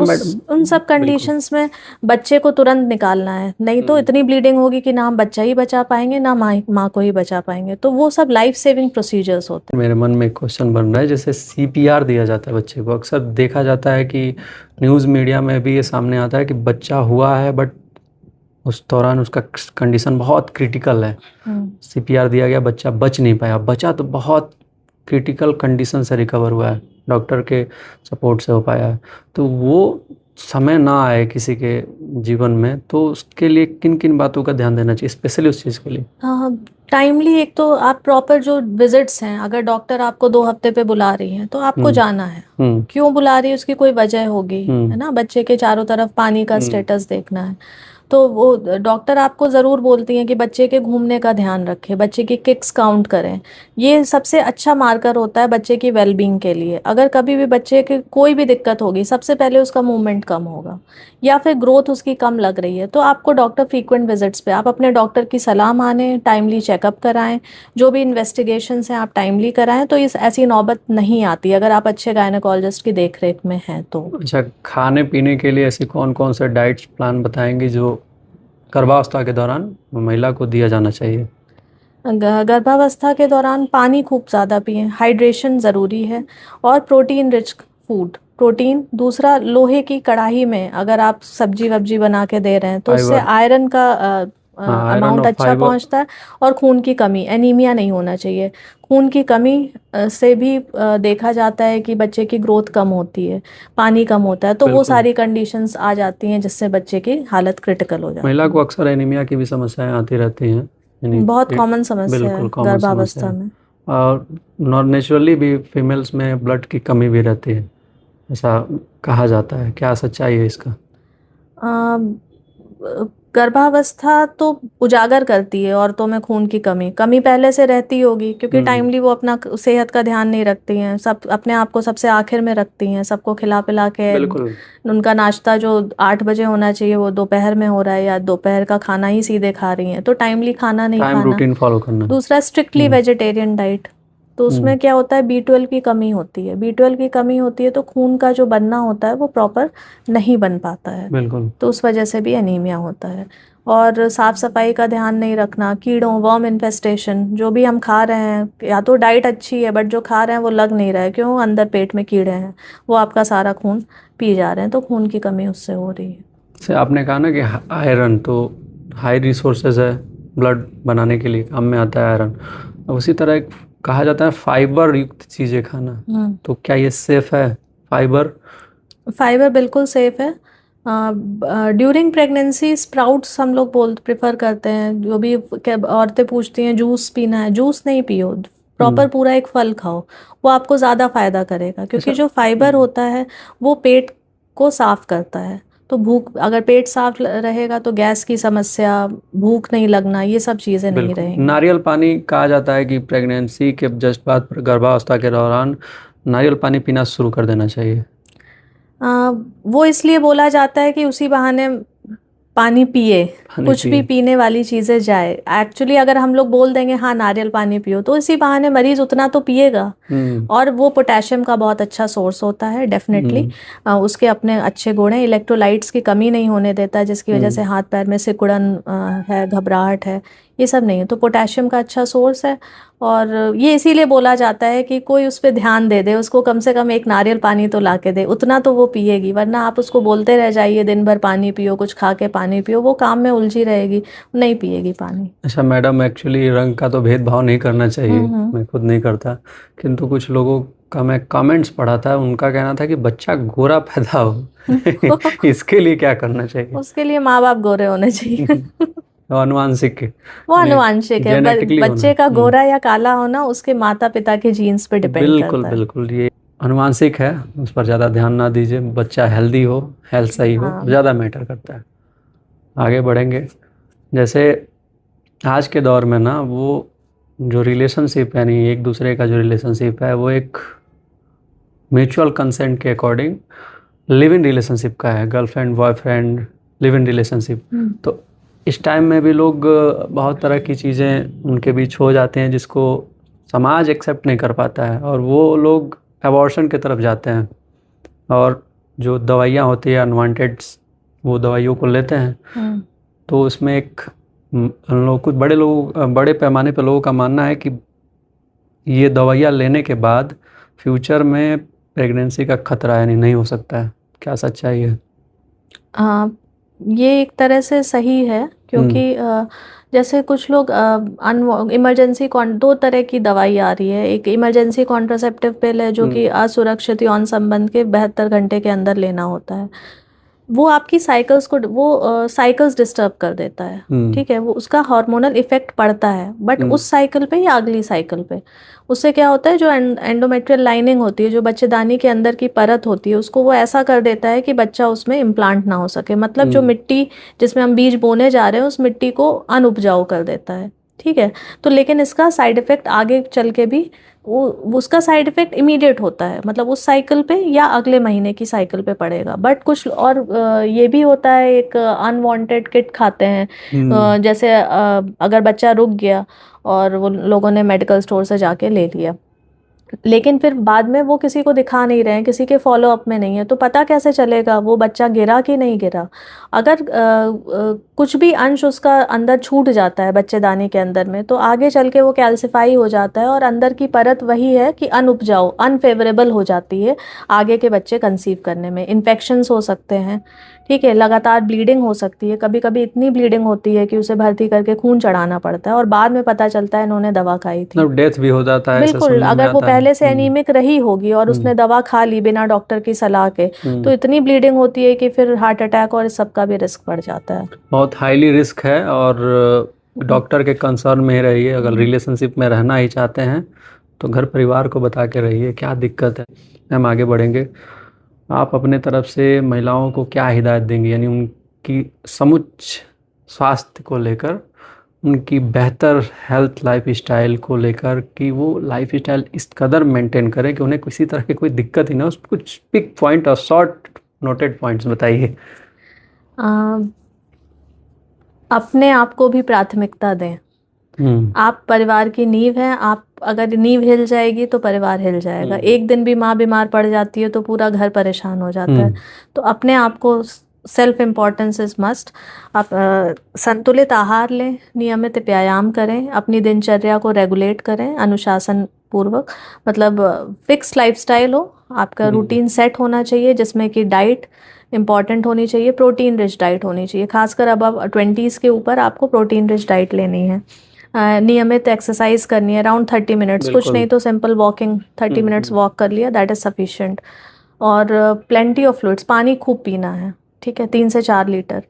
उन सब कंडीशंस में बच्चे को तुरंत निकालना है, नहीं तो इतनी ब्लीडिंग होगी कि ना हम बच्चा ही बचा पाएंगे ना माँ को ही बचा पाएंगे। तो वो सब लाइफ सेविंग प्रोसीजर्स होते हैं। मेरे मन में एक क्वेश्चन बन रहा है, जैसे सीपीआर दिया जाता है बच्चे को, अक्सर देखा जाता है कि न्यूज़ मीडिया में भी ये सामने आता है कि बच्चा हुआ है बट उस दौरान उसका कंडीशन बहुत क्रिटिकल है, सीपीआर दिया गया, बच्चा बच नहीं पाया, बचा तो बहुत क्रिटिकल कंडीशन से रिकवर हुआ है, डॉक्टर के सपोर्ट से हो पाया है। तो वो समय ना आए किसी के जीवन में, तो उसके लिए किन किन बातों का ध्यान देना चाहिए, स्पेशली उस चीज़ के लिए? टाइमली, एक तो आप प्रॉपर जो विजिट्स हैं, अगर डॉक्टर आपको 2 हफ्ते पे बुला रही हैं तो आपको जाना है। क्यों बुला रही है, उसकी कोई वजह होगी, है ना। बच्चे के चारों तरफ पानी का स्टेटस देखना है, तो वो डॉक्टर आपको ज़रूर बोलती हैं कि बच्चे के घूमने का ध्यान रखें, बच्चे की किक्स काउंट करें। ये सबसे अच्छा मार्कर होता है बच्चे की वेलबींग के लिए। अगर कभी भी बच्चे के कोई भी दिक्कत होगी, सबसे पहले उसका मूवमेंट कम होगा या फिर ग्रोथ उसकी कम लग रही है, तो आपको डॉक्टर फ्रीक्वेंट विजिट्स पे, आप अपने डॉक्टर की सलाह मानें, टाइमली चेकअप कराएं, जो भी इन्वेस्टिगेशंस हैं आप टाइमली कराएं, तो इस ऐसी नौबत नहीं आती अगर आप अच्छे गायनेकोलॉजिस्ट की देखरेख में हैं तो। अच्छा, खाने पीने के लिए ऐसे कौन कौन से डाइट प्लान बताएंगे जो गर्भावस्था के दौरान महिला को दिया जाना चाहिए? गर्भावस्था के दौरान पानी खूब ज़्यादा पिएं, हाइड्रेशन ज़रूरी है, और प्रोटीन रिच फूड, प्रोटीन। दूसरा, लोहे की कढ़ाई में अगर आप सब्जी वब्जी बना के दे रहे हैं तो उससे आयरन का अमाउंट अच्छा पहुंचता है, और खून की कमी, एनीमिया नहीं होना चाहिए। खून की कमी से भी देखा जाता है कि बच्चे की ग्रोथ कम होती है, पानी कम होता है, तो वो सारी कंडीशंस आ जाती हैं जिससे बच्चे की हालत क्रिटिकल हो जाती है। महिला को अक्सर एनीमिया की भी समस्याएं आती रहती हैं, बहुत कॉमन समस्या है गर्भावस्था में। और नेचुरली भी फीमेल्स में ब्लड की कमी भी रहती है, ऐसा कहा जाता है, क्या सच्चाई है इसका? गर्भावस्था तो उजागर करती है औरतों में खून की कमी पहले से रहती होगी, क्योंकि टाइमली वो अपना सेहत का ध्यान नहीं रखती हैं, सब अपने आप को सबसे आखिर में रखती हैं, सबको खिला पिला के। उनका नाश्ता जो 8 बजे होना चाहिए वो दोपहर में हो रहा है, या दोपहर का खाना ही सीधे खा रही हैं, तो टाइमली खाना नहीं खाना, रूटीन फॉलो करना। दूसरा, स्ट्रिक्टली वेजिटेरियन डाइट, तो उसमें क्या होता है, B12 की कमी होती है। B12 की कमी होती है तो खून का जो बनना होता है वो प्रॉपर नहीं बन पाता है, बिल्कुल, तो उस वजह से भी एनीमिया होता है। और साफ सफाई का ध्यान नहीं रखना, कीड़ों, वर्म इन्फेस्टेशन, जो भी हम खा रहे हैं, या तो डाइट अच्छी है बट जो खा रहे हैं वो लग नहीं रहा है, क्यों, अंदर पेट में कीड़े हैं, वो आपका सारा खून पी जा रहे हैं, तो खून की कमी उससे हो रही है। से आपने कहा ना कि आयरन तो हाई रिसोर्सेज है, ब्लड बनाने के लिए काम में आता है आयरन, उसी तरह एक कहा जाता है फाइबर युक्त चीज़ें खाना, तो क्या ये सेफ है फाइबर? फाइबर बिल्कुल सेफ है। ड्यूरिंग प्रेगनेंसी स्प्राउट्स हम लोग प्रेफर करते हैं। जो भी औरतें पूछती हैं जूस पीना है, जूस नहीं पियो, प्रॉपर पूरा एक फल खाओ, वो आपको ज़्यादा फायदा करेगा, क्योंकि अच्छा। जो फाइबर होता है वो पेट को साफ करता है। तो भूख, अगर पेट साफ रहेगा तो गैस की समस्या, भूख नहीं लगना, ये सब चीज़ें नहीं बिल्कुल, रहेंगी। नारियल पानी कहा जाता है कि प्रेगनेंसी के जस्ट बाद गर्भावस्था के दौरान नारियल पानी पीना शुरू कर देना चाहिए। वो इसलिए बोला जाता है कि उसी बहाने पानी पिए, पानी कुछ भी पिए। पीने वाली चीज़ें जाए। एक्चुअली अगर हम लोग बोल देंगे हाँ नारियल पानी पियो, तो इसी बहाने मरीज उतना तो पिएगा। और वो पोटेशियम का बहुत अच्छा सोर्स होता है डेफिनेटली। उसके अपने अच्छे गुण हैं, इलेक्ट्रोलाइट्स की कमी नहीं होने देता है, जिसकी वजह से हाथ पैर में सिकुड़न है, घबराहट है, ये सब नहीं है। तो पोटेशियम का अच्छा सोर्स है। और ये इसीलिए बोला जाता है कि कोई उस पर ध्यान दे दे, उसको कम से कम एक नारियल पानी तो ला के दे, उतना तो वो पिएगी। वरना आप उसको बोलते रह जाइए दिन भर पानी पियो, कुछ खा के पानी पियो, वो काम में उलझी रहेगी, नहीं पिएगी पानी। अच्छा मैडम, एक्चुअली रंग का तो भेदभाव नहीं करना चाहिए, मैं खुद नहीं करता, किंतु कुछ लोगों का मैं कमेंट्स पढ़ा था, उनका कहना था कि बच्चा गोरा पैदा हो इसके लिए क्या करना चाहिए? उसके लिए माँ बाप गोरे होने चाहिए। तो अनुवांशिक वो अनुवांशिक है। जेनेटिकली होना। बच्चे का गोरा या काला होना उसके माता पिता के जीन्स पे डिपेंड बिल्कुल करता है। बिल्कुल, ये अनुवांशिक है, उस पर ज़्यादा ध्यान ना दीजिए। बच्चा हेल्दी हो, हेल्थ सही हो, हाँ। ज़्यादा मैटर करता है। आगे बढ़ेंगे। जैसे आज के दौर में ना, वो जो रिलेशनशिप यानी एक दूसरे का जो रिलेशनशिप है, वो एक म्यूचुअल कंसेंट के अकॉर्डिंग लिव इन रिलेशनशिप का है, girlfriend boyfriend live in relationship. तो इस टाइम में भी लोग बहुत तरह की चीज़ें उनके बीच हो जाते हैं जिसको समाज एक्सेप्ट नहीं कर पाता है, और वो लोग अबॉर्शन की तरफ जाते हैं, और जो दवाइयाँ होती है अनवांटेड, वो दवाइयों को लेते हैं। तो उसमें एक उन लोग, कुछ बड़े लोग, बड़े पैमाने पर लोगों का मानना है कि ये दवाइयाँ लेने के बाद फ्यूचर में प्रेगनेंसी का खतरा यानी नहीं हो सकता है। क्या सच्चाई है? ये एक तरह से सही है, क्योंकि जैसे कुछ लोग इमरजेंसी दो तरह की दवाई आ रही है। एक इमरजेंसी कॉन्ट्रासेप्टिव पिल है, जो कि असुरक्षित यौन संबंध के 72 घंटे के अंदर लेना होता है। वो आपकी साइकिल्स को, वो साइकिल्स डिस्टर्ब कर देता है, ठीक है, वो उसका हार्मोनल इफेक्ट पड़ता है, बट उस साइकिल पे या अगली साइकिल पे उससे क्या होता है, जो एंडोमेट्रियल लाइनिंग होती है, जो बच्चेदानी के अंदर की परत होती है, उसको वो ऐसा कर देता है कि बच्चा उसमें इम्प्लांट ना हो सके। मतलब जो मिट्टी जिसमें हम बीज बोने जा रहे हैं, उस मिट्टी को अनउपजाऊ कर देता है, ठीक है। तो लेकिन इसका साइड इफेक्ट आगे चल के भी, वो उसका साइड इफेक्ट इमीडिएट होता है, मतलब उस साइकिल पे या अगले महीने की साइकिल पे पड़ेगा। बट कुछ और ये भी होता है, एक अनवांटेड किट खाते हैं। जैसे अगर बच्चा रुक गया और वो लोगों ने मेडिकल स्टोर से जाके ले लिया, लेकिन फिर बाद में वो किसी को दिखा नहीं रहे हैं, किसी के फॉलो अप में नहीं है, तो पता कैसे चलेगा वो बच्चा गिरा कि नहीं गिरा? अगर कुछ भी अंश उसका अंदर छूट जाता है बच्चेदानी के अंदर में, तो आगे चल के वो कैल्सिफाई हो जाता है, और अंदर की परत वही है कि अनउपजाऊ, अनफेवरेबल हो जाती है आगे के बच्चे कंसीव करने में। इन्फेक्शंस हो सकते हैं, ठीक है, लगातार ब्लीडिंग हो सकती है, कभी कभी इतनी ब्लीडिंग होती है कि उसे भर्ती करके खून चढ़ाना पड़ता है, और बाद में पता चलता है इन्होंने दवा खाई थी। मतलब डेथ भी हो जाता है, ऐसा बिल्कुल, सुनने में अगर वो आता है। पहले से एनीमिक रही होगी और उसने दवा खा ली बिना डॉक्टर की सलाह के, तो इतनी ब्लीडिंग होती है कि फिर हार्ट अटैक और इस सब का भी रिस्क बढ़ जाता है। बहुत हाईली रिस्क है, और डॉक्टर के कंसर्न में ही रहिए। अगर रिलेशनशिप में रहना ही चाहते हैं तो घर परिवार को बता के रहिए क्या दिक्कत है। हम आगे बढ़ेंगे। आप अपने तरफ से महिलाओं को क्या हिदायत देंगे, यानी उनकी समुच्च स्वास्थ्य को लेकर, उनकी बेहतर हेल्थ लाइफ स्टाइल को लेकर, कि वो लाइफ स्टाइल इस कदर मेंटेन करें कि उन्हें किसी तरह की कोई दिक्कत ही ना हो? उस कुछ पिक पॉइंट और शॉर्ट नोटेड पॉइंट्स बताइए। आ, अपने आप को भी प्राथमिकता दें। आप परिवार की नींव हैं, आप अगर नींव हिल जाएगी तो परिवार हिल जाएगा। एक दिन भी माँ बीमार पड़ जाती है तो पूरा घर परेशान हो जाता है। तो अपने आप को, सेल्फ इम्पोर्टेंस इज मस्ट। आप संतुलित आहार लें, नियमित व्यायाम करें, अपनी दिनचर्या को रेगुलेट करें अनुशासन पूर्वक। मतलब फिक्स लाइफस्टाइल हो, आपका रूटीन सेट होना चाहिए, जिसमें कि डाइट इम्पॉर्टेंट होनी चाहिए, प्रोटीन रिच डाइट होनी चाहिए। खासकर अब 20s के ऊपर आपको प्रोटीन रिच डाइट लेनी है। नियमित एक्सरसाइज करनी है अराउंड 30 मिनट्स, कुछ बिल्कुल। नहीं तो सिंपल वॉकिंग 30 मिनट्स वॉक कर लिया, दैट इज़ सफिशिएंट। और प्लेंटी ऑफ फ्लूइड्स, पानी खूब पीना है, ठीक है, 3 से 4 लीटर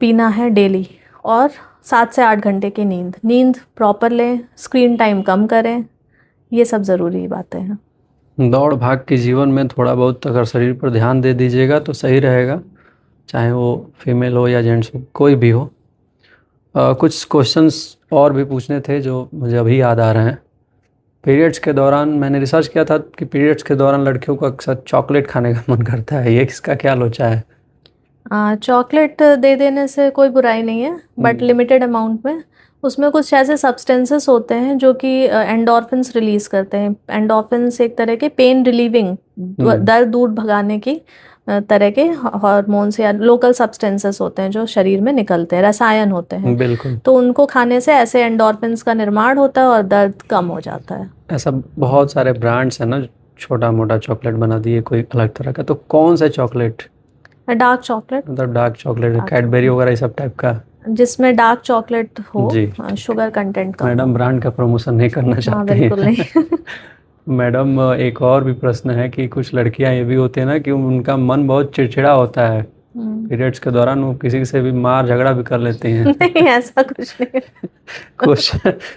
पीना है डेली। और 7 से 8 घंटे की नींद, नींद प्रॉपर लें, स्क्रीन टाइम कम करें, ये सब ज़रूरी बातें हैं। दौड़ भाग के जीवन में थोड़ा बहुत अगर शरीर पर ध्यान दे दीजिएगा तो सही रहेगा, चाहे वो फीमेल हो या जेंट्स हो, कोई भी हो। कुछ क्वेश्चंस और भी पूछने थे जो मुझे अभी याद आ रहे हैं। पीरियड्स के दौरान मैंने रिसर्च किया था कि पीरियड्स के दौरान लड़कियों को अक्सर चॉकलेट खाने का मन करता है, ये किसका क्या लोचा है? चॉकलेट दे देने से कोई बुराई नहीं है, बट लिमिटेड अमाउंट में। उसमें कुछ ऐसे सब्सटेंसेस होते हैं जो कि एंडोर्फिन्स रिलीज करते हैं। एंडोर्फिन्स एक तरह के पेन रिलीविंग, दर्द दूर भगाने की तरह के हार्मोन्स या लोकल सब्सटेंसेस होते हैं जो शरीर में निकलते हैं, रसायन होते हैं। बिल्कुल। तो उनको खाने से ऐसे एंडोर्फिन्स का निर्माण होता है और दर्द कम हो जाता है। ऐसा बहुत सारे ब्रांड्स हैं ना, छोटा मोटा चॉकलेट बना दिए कोई अलग तरह का, तो कौन सा चॉकलेट? डार्क चॉकलेट, मतलब डार्क चॉकलेट, कैडबरी वगैरह इस सब टाइप का? जिसमें डार्क चॉकलेट हो, जी। शुगर कंटेंट कम हो। मैडम ब्रांड का प्रमोशन नहीं करना हाँ चाहते बिल्कुल हैं। नहीं। मैडम एक और भी प्रश्न है कि कुछ लड़कियां ये भी होती है ना कि उनका मन बहुत चिड़चिड़ा होता है पीरियड्स के दौरान, वो किसी से भी मार झगड़ा भी कर लेती हैं। नहीं, ऐसा कुछ नहीं। कुछ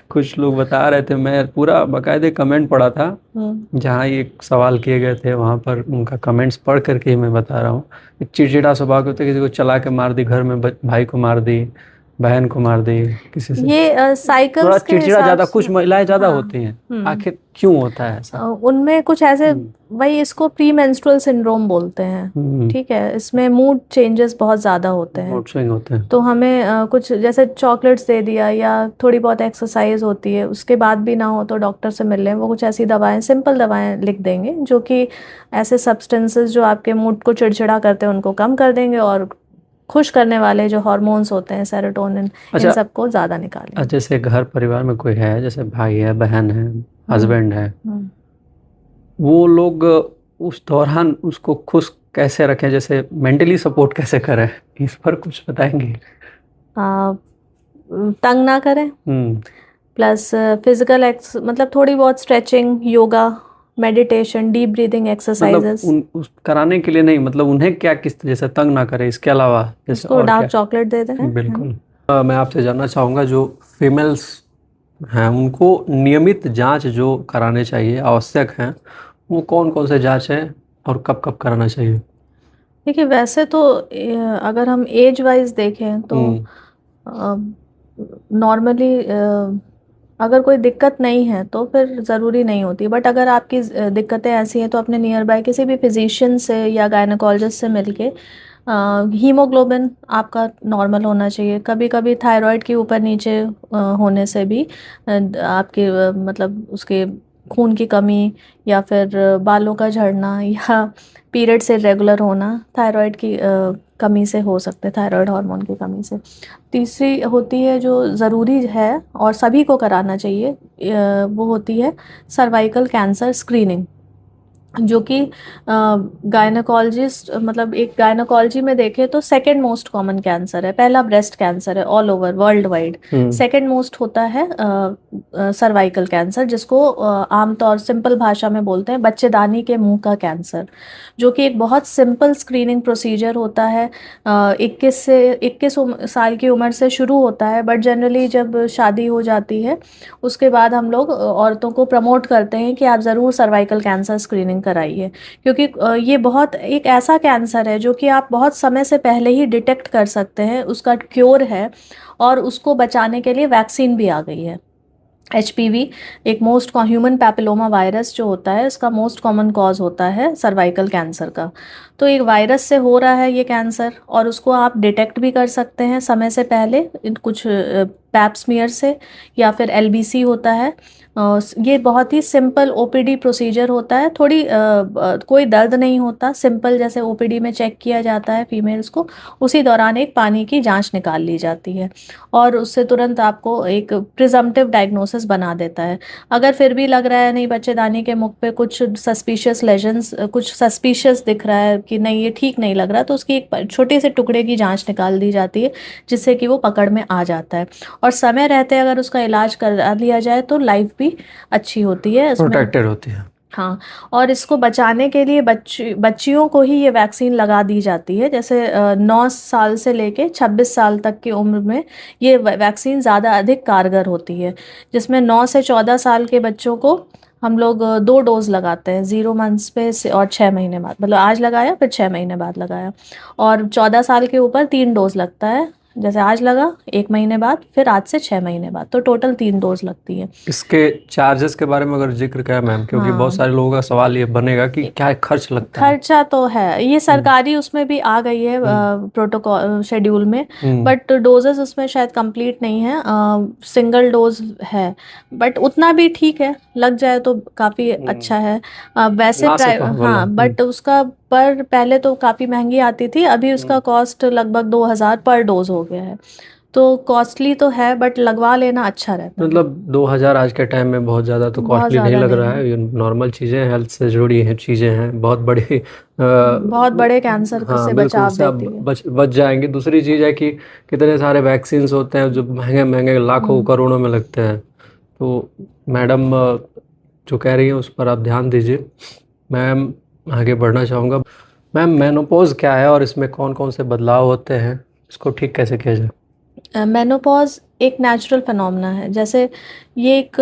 कुछ लोग बता रहे थे, मैं पूरा बाकायदे कमेंट पढ़ा था जहाँ ये सवाल किए गए थे, वहाँ पर उनका कमेंट्स पढ़ करके ही मैं बता रहा हूँ। एक चिड़चिड़ा स्वभाव होता है, किसी को चला के मार दी, घर में भाई को मार दी, बहन को मार दी, किसी से ये थोड़ा साइकिल्स के चिड़चिड़ा हिसाब ज्यादा, से। कुछ महिलाएं ज्यादा हाँ, होती हैं, आखिर क्यों होता है ऐसा? उनमें कुछ ऐसे, वही इसको प्री मेंस्ट्रुअल सिंड्रोम बोलते हैं, ठीक है। इसमें मूड चेंजेस बहुत ज़्यादा होते हैं, मूड स्विंग होते हैं। तो हमें कुछ जैसे चॉकलेट्स दे दिया या थोड़ी बहुत एक्सरसाइज होती है, उसके बाद भी ना हो तो डॉक्टर से मिल लें। वो कुछ ऐसी दवाएं, सिंपल दवाएं लिख देंगे जो कि ऐसे सब्सटेंसेस जो आपके मूड को चिड़चिड़ा करते हैं उनको कम कर देंगे, और खुश करने वाले जो हार्मोन्स होते हैं, सेरोटोनिन, इन सबको ज़्यादा निकालेंगे। जैसे घर परिवार में कोई है, जैसे भाई है, बहन है, हस्बैंड है, वो लोग उस दौरान उसको खुश कैसे रखें, जैसे मेंटली सपोर्ट कैसे करें, इस पर कुछ बताएंगे? तंग ना करें, प्लस फिजिकल मतलब थोड़ी बहुत stretching, yoga, meditation, deep breathing exercises. मतलब कराने के लिए नहीं, मतलब उन्हें क्या, किस जैसे तंग ना करे, इसके अलावा जैसे उसको और डार्क क्या? चॉकलेट दे दें। बिल्कुल। मैं आपसे जानना चाहूँगा, जो फीमेल्स हैं उनको नियमित जांच जो कराने चाहिए, आवश्यक हैं, वो कौन कौन से जांच हैं और कब कब कराना चाहिए? देखिए, वैसे तो अगर हम एज वाइज देखें तो नॉर्मली अगर कोई दिक्कत नहीं है तो फिर ज़रूरी नहीं होती, बट अगर आपकी दिक्कतें ऐसी हैं तो अपने नियर बाय किसी भी फिजिशियन से या गायनेकोलॉजिस्ट से मिलके, हीमोग्लोबिन आपका नॉर्मल होना चाहिए। कभी कभी थायराइड के ऊपर नीचे होने से भी आपके मतलब उसके खून की कमी या फिर बालों का झड़ना या पीरियड से रेगुलर होना थायराइड की कमी से हो सकते हैं, थायराइड हार्मोन की कमी से। तीसरी होती है जो ज़रूरी है और सभी को कराना चाहिए, वो होती है सर्वाइकल कैंसर स्क्रीनिंग, जो कि गायनेकोलॉजिस्ट मतलब एक गायनेकोलॉजी में देखें तो सेकंड मोस्ट कॉमन कैंसर है। पहला ब्रेस्ट कैंसर है all over world wide, second most होता है सर्वाइकल कैंसर, जिसको आमतौर सिंपल भाषा में बोलते हैं बच्चेदानी के मुंह का कैंसर, जो कि एक बहुत सिंपल स्क्रीनिंग प्रोसीजर होता है। 21 साल की उम्र से शुरू होता है, बट जनरली जब शादी हो जाती है उसके बाद हम लोग औरतों को प्रमोट करते हैं कि आप ज़रूर सर्वाइकल कैंसर स्क्रीनिंग कराइए, क्योंकि ये बहुत एक ऐसा कैंसर है जो कि आप बहुत समय से पहले ही डिटेक्ट कर सकते हैं, उसका क्योर है और उसको बचाने के लिए वैक्सीन भी आ गई है। HPV एक मोस्ट ह्यूमन पैपिलोमा वायरस जो होता है, इसका मोस्ट कॉमन कॉज होता है सर्वाइकल कैंसर का। तो एक वायरस से हो रहा है ये कैंसर, और उसको आप डिटेक्ट भी कर सकते हैं समय से पहले कुछ पैप स्मीयर से, या फिर LBC होता है। ये बहुत ही सिंपल OPD प्रोसीजर होता है, थोड़ी कोई दर्द नहीं होता, सिंपल जैसे OPD में चेक किया जाता है फीमेल्स को, उसी दौरान एक पानी की जांच निकाल ली जाती है और उससे तुरंत आपको एक प्रिजम्पटिव डायग्नोसिस बना देता है। अगर फिर भी लग रहा है नहीं, बच्चेदानी के मुख पे कुछ सस्पिशियस लेजन्स, कुछ सस्पिशियस दिख रहा है कि नहीं ये ठीक नहीं लग रहा, तो उसकी एक छोटे से टुकड़े की जांच निकाल दी जाती है जिससे कि वो पकड़ में आ जाता है। और समय रहते अगर उसका इलाज कर लिया जाए तो लाइफ भी अच्छी होती है इसमें। प्रोटेक्टेड होती है। हाँ, और इसको बचाने के लिए बच्चियों को ही ये वैक्सीन लगा दी जाती है। जैसे 9 साल से लेके 26 साल तक की उम्र में ये वैक्सीन ज़्यादा अधिक कारगर होती है, जिसमें 9 से 14 साल के बच्चों को हम लोग 2 डोज लगाते हैं, 0 मंथ्स पे और 6 महीने बाद, मतलब आज लगाया फिर 6 महीने बाद लगाया। और 14 साल के ऊपर 3 डोज लगता है, जैसे आज लगा 1 महीने बाद, फिर आज से 6 महीने बाद, तो टोटल 3 डोज लगती है। इसके चार्जेस के बारे में अगर जिक्र करें मैम, क्योंकि बहुत हाँ, सारे लोगों का सवाल ये बनेगा कि क्या खर्च लगता है। खर्चा तो है, ये सरकारी उसमें भी आ गई है प्रोटोकॉल शेड्यूल में, बट डोजेस उसमें शायद कंप्लीट नहीं है, सिंगल डोज है, बट उतना भी ठीक है, लग जाए तो काफ़ी अच्छा है। वैसे ना से तो बोला। हाँ, बट उसका पर पहले तो काफ़ी महंगी आती थी, अभी उसका कॉस्ट लगभग 2000 पर डोज हो गया है, तो कॉस्टली तो है बट लगवा लेना अच्छा रहता है। मतलब 2000 आज के टाइम में बहुत ज़्यादा तो बहुत कॉस्टली नहीं ज़्यादा लग नहीं रहा है, है। ये नॉर्मल चीज़ें हैं, हेल्थ से जुड़ी हैं चीज़ें हैं, बहुत बड़ी बहुत बड़े कैंसर हाँ से बिल्कुल, बचाव उससे आप देती है। बच जाएंगे। दूसरी चीज़ है कि कितने सारे वैक्सीन्स होते हैं जो महंगे महंगे लाखों हम्म। करोड़ों में लगते हैं। तो मैडम जो कह रही हैं उस पर आप ध्यान दीजिए। मैम आगे बढ़ना चाहूँगा। मैम मेनोपॉज क्या है और इसमें कौन कौन से बदलाव होते हैं, इसको ठीक कैसे किया जाए? मेनोपॉज एक नेचुरल फिनोमेना है, जैसे ये एक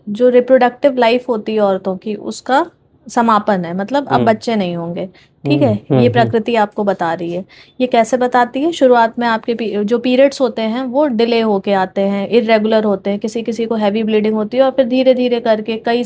जो रिप्रोडक्टिव लाइफ होती है औरतों की, उसका समापन है, मतलब अब बच्चे नहीं होंगे। ठीक है, ये प्रकृति आपको बता रही है। ये कैसे बताती है? शुरुआत में आपके जो पीरियड्स होते हैं वो डिले होके आते हैं, इरेगुलर होते हैं, किसी किसी को हैवी ब्लीडिंग होती है, और फिर धीरे धीरे करके कई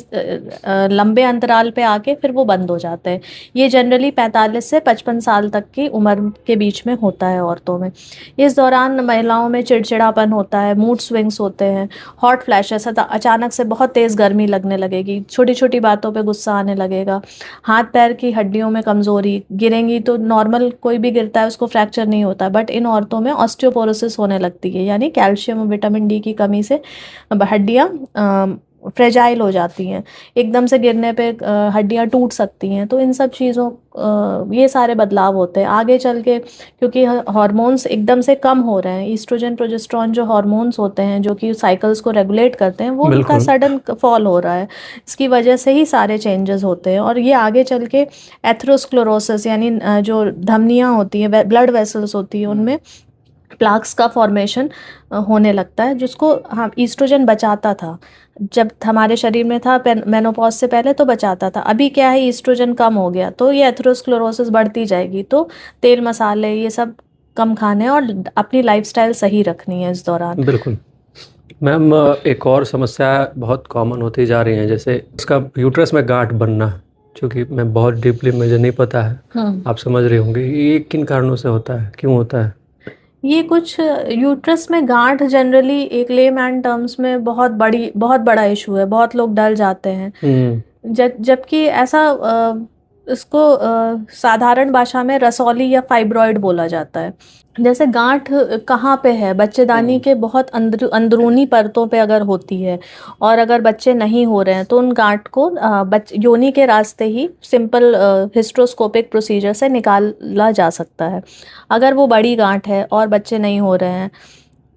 लंबे अंतराल पे आके फिर वो बंद हो जाते हैं। ये जनरली 45 से 55 साल तक की उम्र के बीच में होता है औरतों में। इस दौरान महिलाओं में चिड़चिड़ापन होता है, मूड स्विंग्स होते हैं, हॉट फ्लैशेस, अचानक से बहुत तेज़ गर्मी लगने लगेगी, छोटी छोटी बातों पे गुस्सा आने लगेगा, हाथ पैर की हड्डियों में कमज़ोरी, गिरेंगी तो नॉर्मल कोई भी गिरता है उसको फ्रैक्चर नहीं होता, बट इन औरतों में ऑस्टियोपोरोसिस होने लगती है, यानी कैल्शियम और विटामिन डी की कमी से हड्डियाँ फ्रेजाइल हो जाती हैं, एकदम से गिरने पे हड्डियाँ टूट सकती हैं। तो इन सब चीज़ों ये सारे बदलाव होते हैं आगे चल के, क्योंकि हार्मोन्स एकदम से कम हो रहे हैं। ईस्ट्रोजन प्रोजेस्टेरोन जो हार्मोन्स होते हैं जो कि साइकिल्स को रेगुलेट करते हैं, वो उनका बिल्कुल। सडन फॉल हो रहा है। इसकी वजह से ही सारे चेंजेस होते हैं, और ये आगे चल के एथेरोस्क्लेरोसिस, यानी जो धमनियाँ होती हैं, ब्लड वेसल्स होती हैं, उनमें प्लाक्स का फॉर्मेशन होने लगता है, जिसको हम ईस्ट्रोजन बचाता था जब हमारे शरीर में था मेनोपॉज से पहले, तो बचाता था। अभी क्या है, ईस्ट्रोजन कम हो गया तो ये एथेरोस्क्लेरोसिस बढ़ती जाएगी। तो तेल मसाले ये सब कम खाने और अपनी लाइफस्टाइल सही रखनी है इस दौरान। बिल्कुल। मैम एक और समस्या बहुत कॉमन होती जा रही है, जैसे उसका यूट्रस में गांठ बनना, क्योंकि मैं बहुत डीपली मुझे नहीं पता है, आप समझ रहे होंगे ये किन कारणों से होता है, क्यों होता है? ये कुछ यूट्रस में गांठ जनरली एक लेमैन टर्म्स में बहुत बड़ा इशू है, बहुत लोग डर जाते हैं। जबकि ऐसा इसको साधारण भाषा में रसौली या फाइब्रॉइड बोला जाता है। जैसे गांठ कहाँ पे है, बच्चेदानी के बहुत अंदरूनी परतों पे अगर होती है, और अगर बच्चे नहीं हो रहे हैं तो उन गांठ को योनि के रास्ते ही सिंपल हिस्ट्रोस्कोपिक प्रोसीजर से निकाला जा सकता है। अगर वो बड़ी गांठ है और बच्चे नहीं हो रहे हैं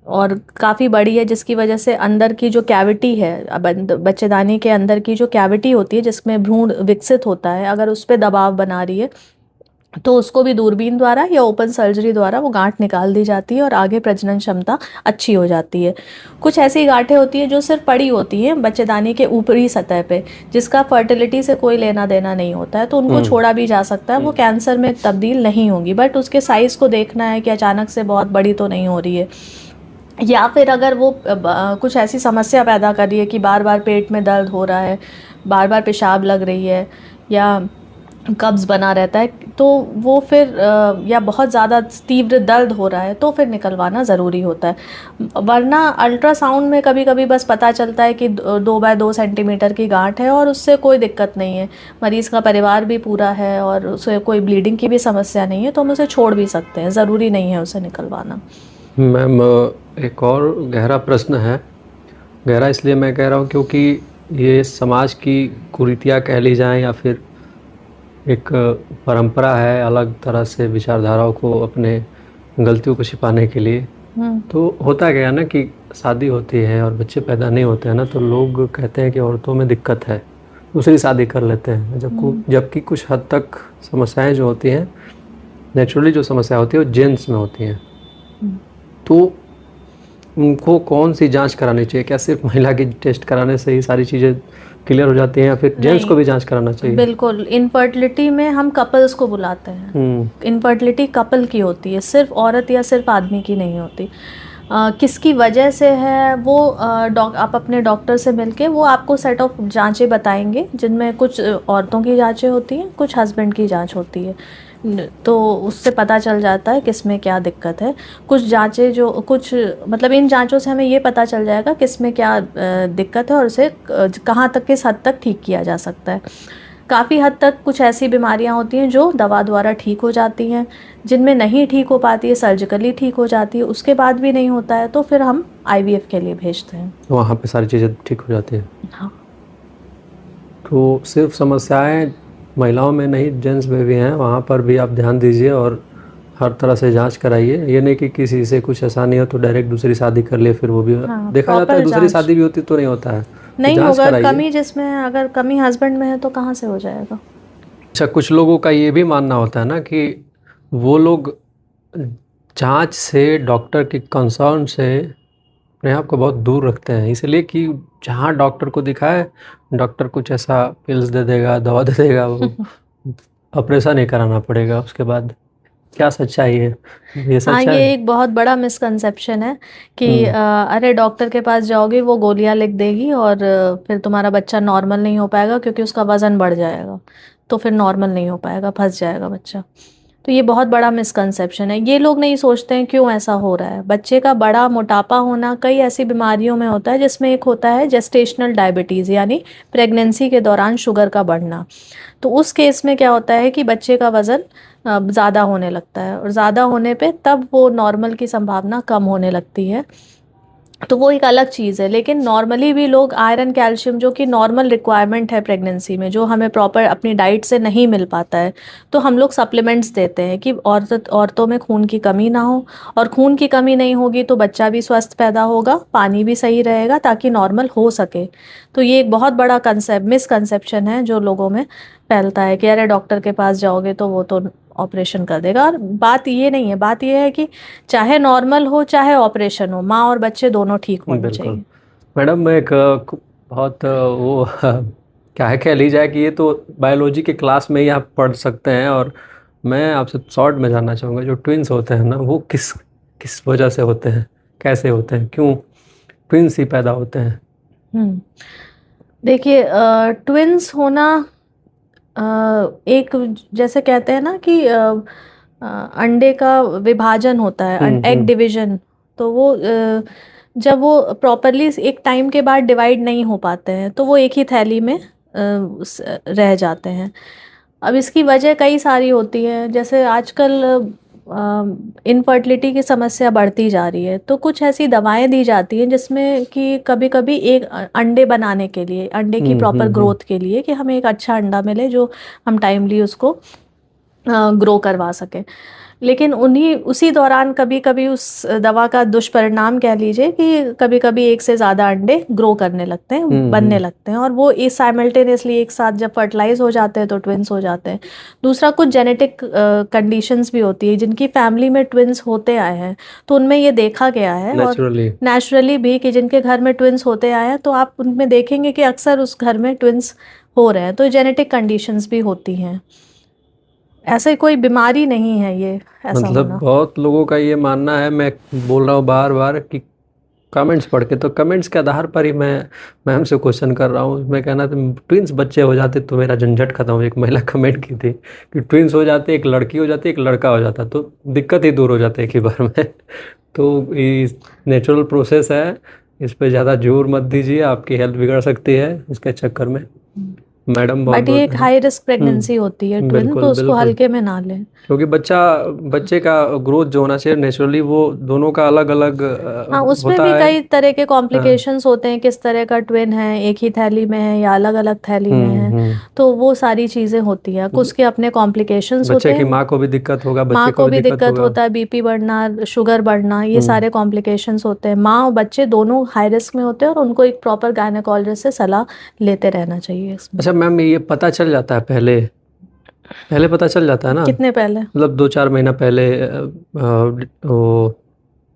और काफ़ी बड़ी है, जिसकी वजह से अंदर की जो कैविटी है, बच्चेदानी के अंदर की जो कैविटी होती है जिसमें भ्रूण विकसित होता है, अगर उस पर दबाव बना रही है, तो उसको भी दूरबीन द्वारा या ओपन सर्जरी द्वारा वो गांठ निकाल दी जाती है और आगे प्रजनन क्षमता अच्छी हो जाती है। कुछ ऐसी गांठें होती हैं जो सिर्फ पड़ी होती हैं बच्चेदानी के ऊपरी सतह पे, जिसका फर्टिलिटी से कोई लेना देना नहीं होता है, तो उनको छोड़ा भी जा सकता है, वो कैंसर में तब्दील नहीं होंगी, बट उसके साइज़ को देखना है कि अचानक से बहुत बड़ी तो नहीं हो रही है। या फिर अगर वो कुछ ऐसी समस्या पैदा कर रही है कि बार बार पेट में दर्द हो रहा है, बार बार पेशाब लग रही है, या कब्ज़ बना रहता है, तो वो फिर या बहुत ज़्यादा तीव्र दर्द हो रहा है तो फिर निकलवाना ज़रूरी होता है। वरना अल्ट्रासाउंड में कभी कभी बस पता चलता है कि 2 बाय 2 सेंटीमीटर की गांठ है और उससे कोई दिक्कत नहीं है, मरीज़ का परिवार भी पूरा है और उसे कोई ब्लीडिंग की भी समस्या नहीं है, तो हम उसे छोड़ भी सकते हैं, ज़रूरी नहीं है उसे निकलवाना। मैम एक और गहरा प्रश्न है, गहरा इसलिए मैं कह रहा हूँ क्योंकि ये समाज की कुरीतियाँ कह ली जाएं या फिर एक परंपरा है अलग तरह से विचारधाराओं को अपने गलतियों को छिपाने के लिए, तो होता क्या है ना कि शादी होती है और बच्चे पैदा नहीं होते हैं ना, तो लोग कहते हैं कि औरतों में दिक्कत है, दूसरी शादी कर लेते हैं, जबकि कुछ हद तक समस्याएं जो होती हैं, नेचुरली जो समस्या होती है वो जेंट्स में होती हैं। तो उनको कौन सी जांच करानी चाहिए? क्या सिर्फ महिला की टेस्ट कराने से ही सारी चीज़ें क्लियर हो जाती हैं, या फिर जेंट्स को भी जांच कराना चाहिए? बिल्कुल, इनफर्टिलिटी में हम कपल्स को बुलाते हैं। इनफर्टिलिटी कपल की होती है, सिर्फ औरत या सिर्फ आदमी की नहीं होती। किसकी वजह से है वो आप अपने डॉक्टर से मिलके वो आपको सेट ऑफ जांचें बताएंगे, जिनमें कुछ औरतों की जांचें होती हैं, कुछ हस्बैंड की जांच होती है। तो उससे पता चल जाता है किसमें क्या दिक्कत है। कुछ जांचें जो कुछ मतलब इन जांचों से हमें ये पता चल जाएगा किसमें क्या दिक्कत है और उसे कहाँ तक किस हद तक ठीक किया जा सकता है। काफ़ी हद तक कुछ ऐसी बीमारियां होती हैं जो दवा द्वारा ठीक हो जाती हैं, जिनमें नहीं ठीक हो पाती है सर्जिकली ठीक हो जाती है, उसके बाद भी नहीं होता है तो फिर हम आईवीएफ के लिए भेजते हैं। वहाँ पे सारी चीज़ें ठीक हो जाती हैं। हाँ। तो सिर्फ समस्याएं महिलाओं में नहीं, जेंट्स में भी हैं, वहाँ पर भी आप ध्यान दीजिए और हर तरह से जांच कराइए। ये नहीं कि किसी से कुछ ऐसा नहीं हो तो डायरेक्ट दूसरी शादी कर ले, फिर वो भी देखा जाता है दूसरी शादी भी होती तो नहीं होता है, नहीं होगा। कमी जिसमें है, अगर कमी हस्बैंड में है तो कहाँ से हो जाएगा। अच्छा, कुछ लोगों का ये भी मानना होता है ना कि वो लोग जांच से, डॉक्टर की कंसर्न से अपने आप को बहुत दूर रखते हैं, इसलिए कि जहाँ डॉक्टर को दिखाए, डॉक्टर कुछ ऐसा पिल्स दे देगा, दवा दे देगा, वो ऑपरेशन नहीं कराना पड़ेगा उसके बाद। क्या सच्चाई है? ये हाँ, सच है? ये एक बहुत बड़ा मिसकंसेप्शन है कि अरे डॉक्टर के पास जाओगे वो गोलियां लिख देगी और फिर तुम्हारा बच्चा नॉर्मल नहीं हो पाएगा क्योंकि उसका वज़न बढ़ जाएगा, तो फिर नॉर्मल नहीं हो पाएगा, फंस जाएगा बच्चा। तो ये बहुत बड़ा मिसकंसेप्शन है। ये लोग नहीं सोचते हैं क्यों ऐसा हो रहा है। बच्चे का बड़ा मोटापा होना कई ऐसी बीमारियों में होता है, जिसमें एक होता है जेस्टेशनल डायबिटीज़, यानी प्रेगनेंसी के दौरान शुगर का बढ़ना। तो उस केस में क्या होता है कि बच्चे का वज़न ज़्यादा होने लगता है, और ज़्यादा होने पे तब वो नॉर्मल की संभावना कम होने लगती है। तो वो एक अलग चीज़ है। लेकिन नॉर्मली भी लोग आयरन कैल्शियम, जो कि नॉर्मल रिक्वायरमेंट है प्रेगनेंसी में, जो हमें प्रॉपर अपनी डाइट से नहीं मिल पाता है, तो हम लोग सप्लीमेंट्स देते हैं कि औरतों में खून की कमी ना हो। और खून की कमी नहीं होगी तो बच्चा भी स्वस्थ पैदा होगा, पानी भी सही रहेगा, ताकि नॉर्मल हो सके। तो ये एक बहुत बड़ा मिसकंसेप्शन है जो लोगों में फैलता है कि अरे डॉक्टर के पास जाओगे तो वो तो ऑपरेशन कर देगा। और बात ये नहीं है, बात ये है कि चाहे नॉर्मल हो चाहे ऑपरेशन हो, माँ और बच्चे दोनों ठीक होने चाहिए। मैडम, मैं एक बहुत वो क्या है, कह ली जाए कि ये तो बायोलॉजी के क्लास में ही आप पढ़ सकते हैं, और मैं आपसे शॉर्ट में जानना चाहूँगा, जो ट्विंस होते हैं ना, वो किस किस वजह से होते हैं, कैसे होते हैं, क्यों ट्विंस ही पैदा होते हैं? देखिए, ट्विंस होना एक, जैसे कहते हैं ना कि अंडे का विभाजन होता है, एग डिवीजन। तो वो जब वो प्रॉपरली एक टाइम के बाद डिवाइड नहीं हो पाते हैं तो वो एक ही थैली में रह जाते हैं। अब इसकी वजह कई सारी होती है, जैसे आजकल इनफर्टिलिटी की समस्या बढ़ती जा रही है, तो कुछ ऐसी दवाएं दी जाती हैं जिसमें कि कभी कभी एक अंडे बनाने के लिए, अंडे की प्रॉपर ग्रोथ के लिए, कि हमें एक अच्छा अंडा मिले जो हम टाइमली उसको ग्रो करवा सकें। लेकिन उसी दौरान कभी कभी उस दवा का दुष्परिणाम कह लीजिए कि कभी कभी एक से ज़्यादा अंडे ग्रो करने लगते हैं, बनने लगते हैं, और वो इस साइमल्टेनियसली एक साथ जब फर्टिलाइज हो जाते हैं तो ट्विंस हो जाते हैं। दूसरा, कुछ जेनेटिक कंडीशंस भी होती है जिनकी फैमिली में ट्विंस होते आए हैं, तो उनमें ये देखा गया है, और नेचुरली भी, कि जिनके घर में ट्विंस होते आए हैं तो आप उनमें देखेंगे कि अक्सर उस घर में ट्विंस हो रहे हैं। तो जेनेटिक कंडीशंस भी होती हैं, ऐसे कोई बीमारी नहीं है ये ऐसा मतलब होना। बहुत लोगों का ये मानना है, मैं बोल रहा हूँ बार बार कि कमेंट्स पढ़ के, तो कमेंट्स के आधार पर ही मैं मैम से क्वेश्चन कर रहा हूँ। मैं कहना था ट्विंस बच्चे हो जाते तो मेरा झंझट खत्म हो। एक महिला कमेंट की थी कि ट्विंस हो जाते, एक लड़की हो जाती, एक लड़का हो जाता, तो दिक्कत ही दूर हो जाती एक ही बार में। तो ये नेचुरल प्रोसेस है, इस पर ज़्यादा जोर मत दीजिए, आपकी हेल्थ बिगड़ सकती है इसके चक्कर में। मैडम बहुत बट ये एक बहुत हाई रिस्क प्रेगनेंसी होती है ट्विन, तो बिल्कुल उसको बिल्कुल, हल्के में ना लें। क्योंकि बच्चे का ग्रोथ जो होना चाहिए नेचुरली, वो दोनों का अलग अलग हाँ, उसमें होता भी है। कई तरह के हाँ। कॉम्प्लिकेशंस होते हैं, किस तरह का ट्विन है, एक ही थैली में है या अलग अलग थैली में है। हम्म। तो वो सारी चीज़ें होती हैं, कुछ के अपने कॉम्प्लिकेशंस बच्चे होते की हैं। माँ को भी दिक्कत होगा, माँ बच्चे को को भी भी दिक्कत दिक्कत होगा। होता है, बीपी बढ़ना, शुगर बढ़ना, ये हम्म। सारे कॉम्प्लिकेशंस होते हैं। माँ और बच्चे दोनों हाई रिस्क में होते हैं और उनको एक प्रॉपर गायनेकोलॉजिस्ट से सलाह लेते रहना चाहिए इसमें। अच्छा मैम, ये पता चल जाता है पहले, पहले पता चल जाता है ना, कितने पहले? मतलब 2-4 महीना पहले, वो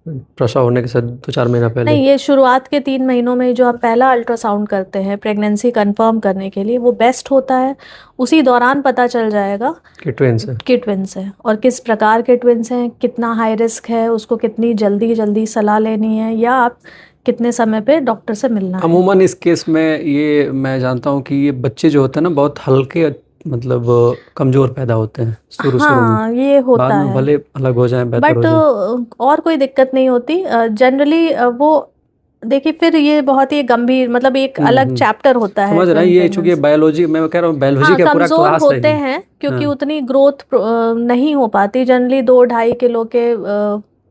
प्रसव होने के साथ 2-4 महीना पहले नहीं, ये शुरुआत के 3 महीनों में जो हम पहला अल्ट्रासाउंड करते हैं प्रेगनेंसी कंफर्म करने के लिए, वो बेस्ट होता है। उसी दौरान पता चल जाएगा कि ट्विंस है। कि ट्विन्स हैं और किस प्रकार के ट्विन्स हैं, कितना हाई रिस्क है, उसको कितनी जल्दी जल्दी सलाह लेनी है, या आप कितने समय पे डॉक्टर से मिलना है। अमूमन इस केस में ये मैं जानता हूँ कि ये बच्चे जो होते हैं ना बहुत हल्के, मतलब कमज़ोर पैदा होते हैं शुरू शुरू में, हाँ, ये बाद होता में है। भले अलग हो जाएं, बेहतर बट हो जाए। और कोई दिक्कत नहीं होती जनरली। वो देखिए, फिर ये बहुत ही गंभीर, मतलब एक अलग हम्म। चैप्टर होता है समझ रहा है, ट्विन ये चूंकि प्रेगनेंसी। बायोलॉजी, मैं कह रहा हूँ बायोलॉजी हाँ, का पूरा कमजोर क्लास है होते ये। हैं क्योंकि हाँ। उतनी ग्रोथ नहीं हो पाती जनरली। 2-2.5 किलो के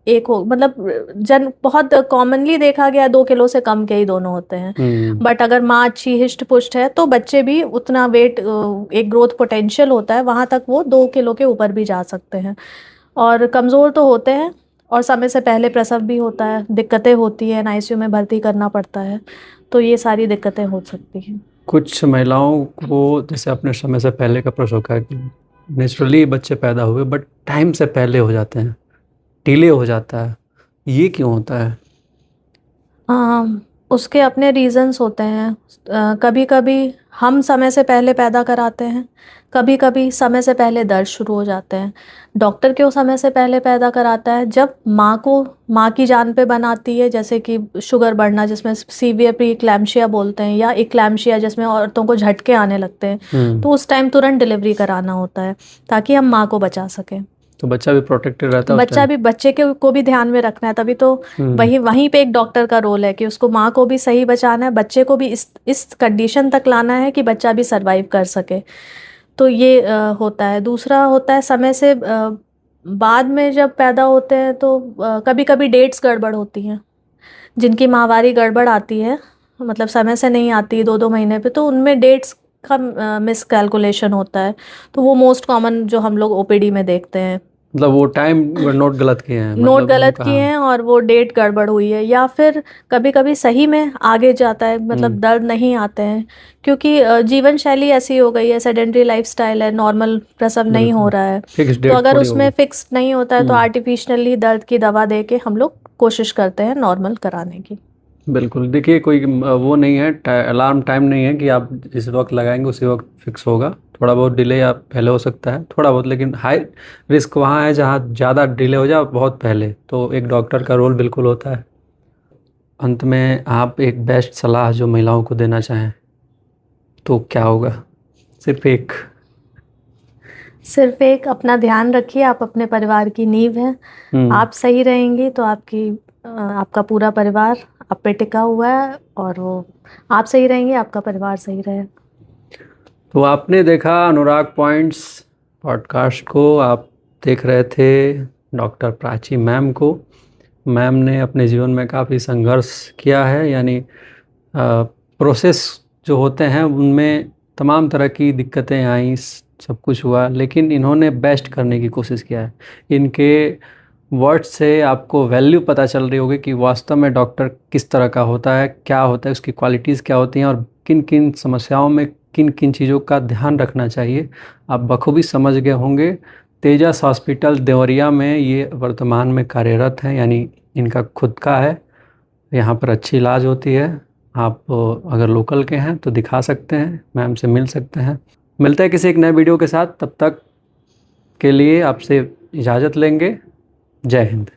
एक हो, मतलब जन बहुत कॉमनली देखा गया 2 किलो से कम के ही दोनों होते हैं। हम्म। बट अगर माँ अच्छी हिष्ट पुष्ट है तो बच्चे भी उतना वेट, एक ग्रोथ पोटेंशियल होता है वहां तक, वो 2 किलो के ऊपर भी जा सकते हैं। और कमजोर तो होते हैं, और समय से पहले प्रसव भी होता है, दिक्कतें होती हैं, आईसीयू में भर्ती करना पड़ता है। तो ये सारी दिक्कतें हो सकती हैं। कुछ महिलाओं को जैसे अपने समय से पहले का प्रसव का, नेचुरली बच्चे पैदा हुए बट टाइम से पहले हो जाते हैं, डिले हो जाता है, ये क्यों होता है? उसके अपने रीजंस होते हैं। कभी कभी हम समय से पहले पैदा कराते हैं, कभी कभी समय से पहले दर्द शुरू हो जाते हैं। डॉक्टर क्यों समय से पहले पैदा कराता है? जब माँ की जान पे बनाती है, जैसे कि शुगर बढ़ना जिसमें सीवियर प्री इक्लैम्शिया बोलते हैं, या इक्लैम्शिया जिसमें औरतों को झटके आने लगते हैं, हम्म। तो उस टाइम तुरंत डिलीवरी कराना होता है ताकि हम माँ को बचा सकें। तो बच्चा भी प्रोटेक्टेड रहता है उस टाइम। बच्चे के को भी ध्यान में रखना है, तभी तो हम्म। वहीं वहीं पे एक डॉक्टर का रोल है कि उसको, माँ को भी सही बचाना है, बच्चे को भी इस कंडीशन तक लाना है कि बच्चा भी सरवाइव कर सके। तो ये होता है। दूसरा होता है समय से बाद में जब पैदा होते हैं तो कभी कभी डेट्स गड़बड़ होती हैं। जिनकी माहवारी गड़बड़ आती है, मतलब समय से नहीं आती 2-2 महीने पे, तो उनमें डेट्स का मिस कैलकुलेशन होता है। तो वो मोस्ट कॉमन जो हम लोग ओपीडी में देखते हैं। मतलब वो टाइम नोट गलत किए हैं, नोट मतलब गलत उनका, किए हाँ। हैं और वो डेट गड़बड़ हुई है, या फिर कभी कभी सही में आगे जाता है, मतलब हम्म। दर्द नहीं आते हैं, क्योंकि जीवन शैली ऐसी हो गई है, सेडेंटरी लाइफस्टाइल है, नॉर्मल प्रसव नहीं हो बिल्कुल, रहा है। फिक्स तो डेट अगर थोड़ी उसमें होगा। फिक्स नहीं होता है तो हम्म। आर्टिफिशियली दर्द की दवा दे के हम लोग कोशिश करते हैं नॉर्मल कराने की। बिल्कुल, देखिए कोई वो नहीं है, अलार्म टाइम नहीं है कि आप जिस वक्त लगाएंगे उसी वक्त फिक्स होगा। थोड़ा बहुत डिले या पहले हो सकता है, थोड़ा बहुत, लेकिन हाई रिस्क वहाँ है जहाँ ज़्यादा डिले हो जाए बहुत पहले, तो एक डॉक्टर का रोल बिल्कुल होता है। अंत में आप एक बेस्ट सलाह जो महिलाओं को देना चाहें तो क्या होगा? सिर्फ एक। सिर्फ एक, अपना ध्यान रखिए, आप अपने परिवार की नींव हैं। हम्म। आप सही रहेंगी तो आपका पूरा परिवार आप पे टिका हुआ है, और वो, आप सही रहेंगे आपका परिवार सही रहे। तो आपने देखा अनुराग पॉइंट्स पॉडकास्ट को, आप देख रहे थे डॉक्टर प्राची मैम को। मैम ने अपने जीवन में काफ़ी संघर्ष किया है, यानी प्रोसेस जो होते हैं उनमें तमाम तरह की दिक्कतें आई, सब कुछ हुआ, लेकिन इन्होंने बेस्ट करने की कोशिश किया है। इनके वर्ड से आपको वैल्यू पता चल रही होगी कि वास्तव में डॉक्टर किस तरह का होता है, क्या होता है, उसकी क्वालिटीज़ क्या होती हैं, और किन किन समस्याओं में किन किन चीज़ों का ध्यान रखना चाहिए, आप बखूबी समझ गए होंगे। तेजस हॉस्पिटल देवरिया में ये वर्तमान में कार्यरत हैं, यानी इनका खुद का है, यहाँ पर अच्छी इलाज होती है। आप अगर लोकल के हैं तो दिखा सकते हैं, मैम से मिल सकते हैं। मिलते हैं किसी एक नए वीडियो के साथ, तब तक के लिए आपसे इजाज़त लेंगे। जय हिंद।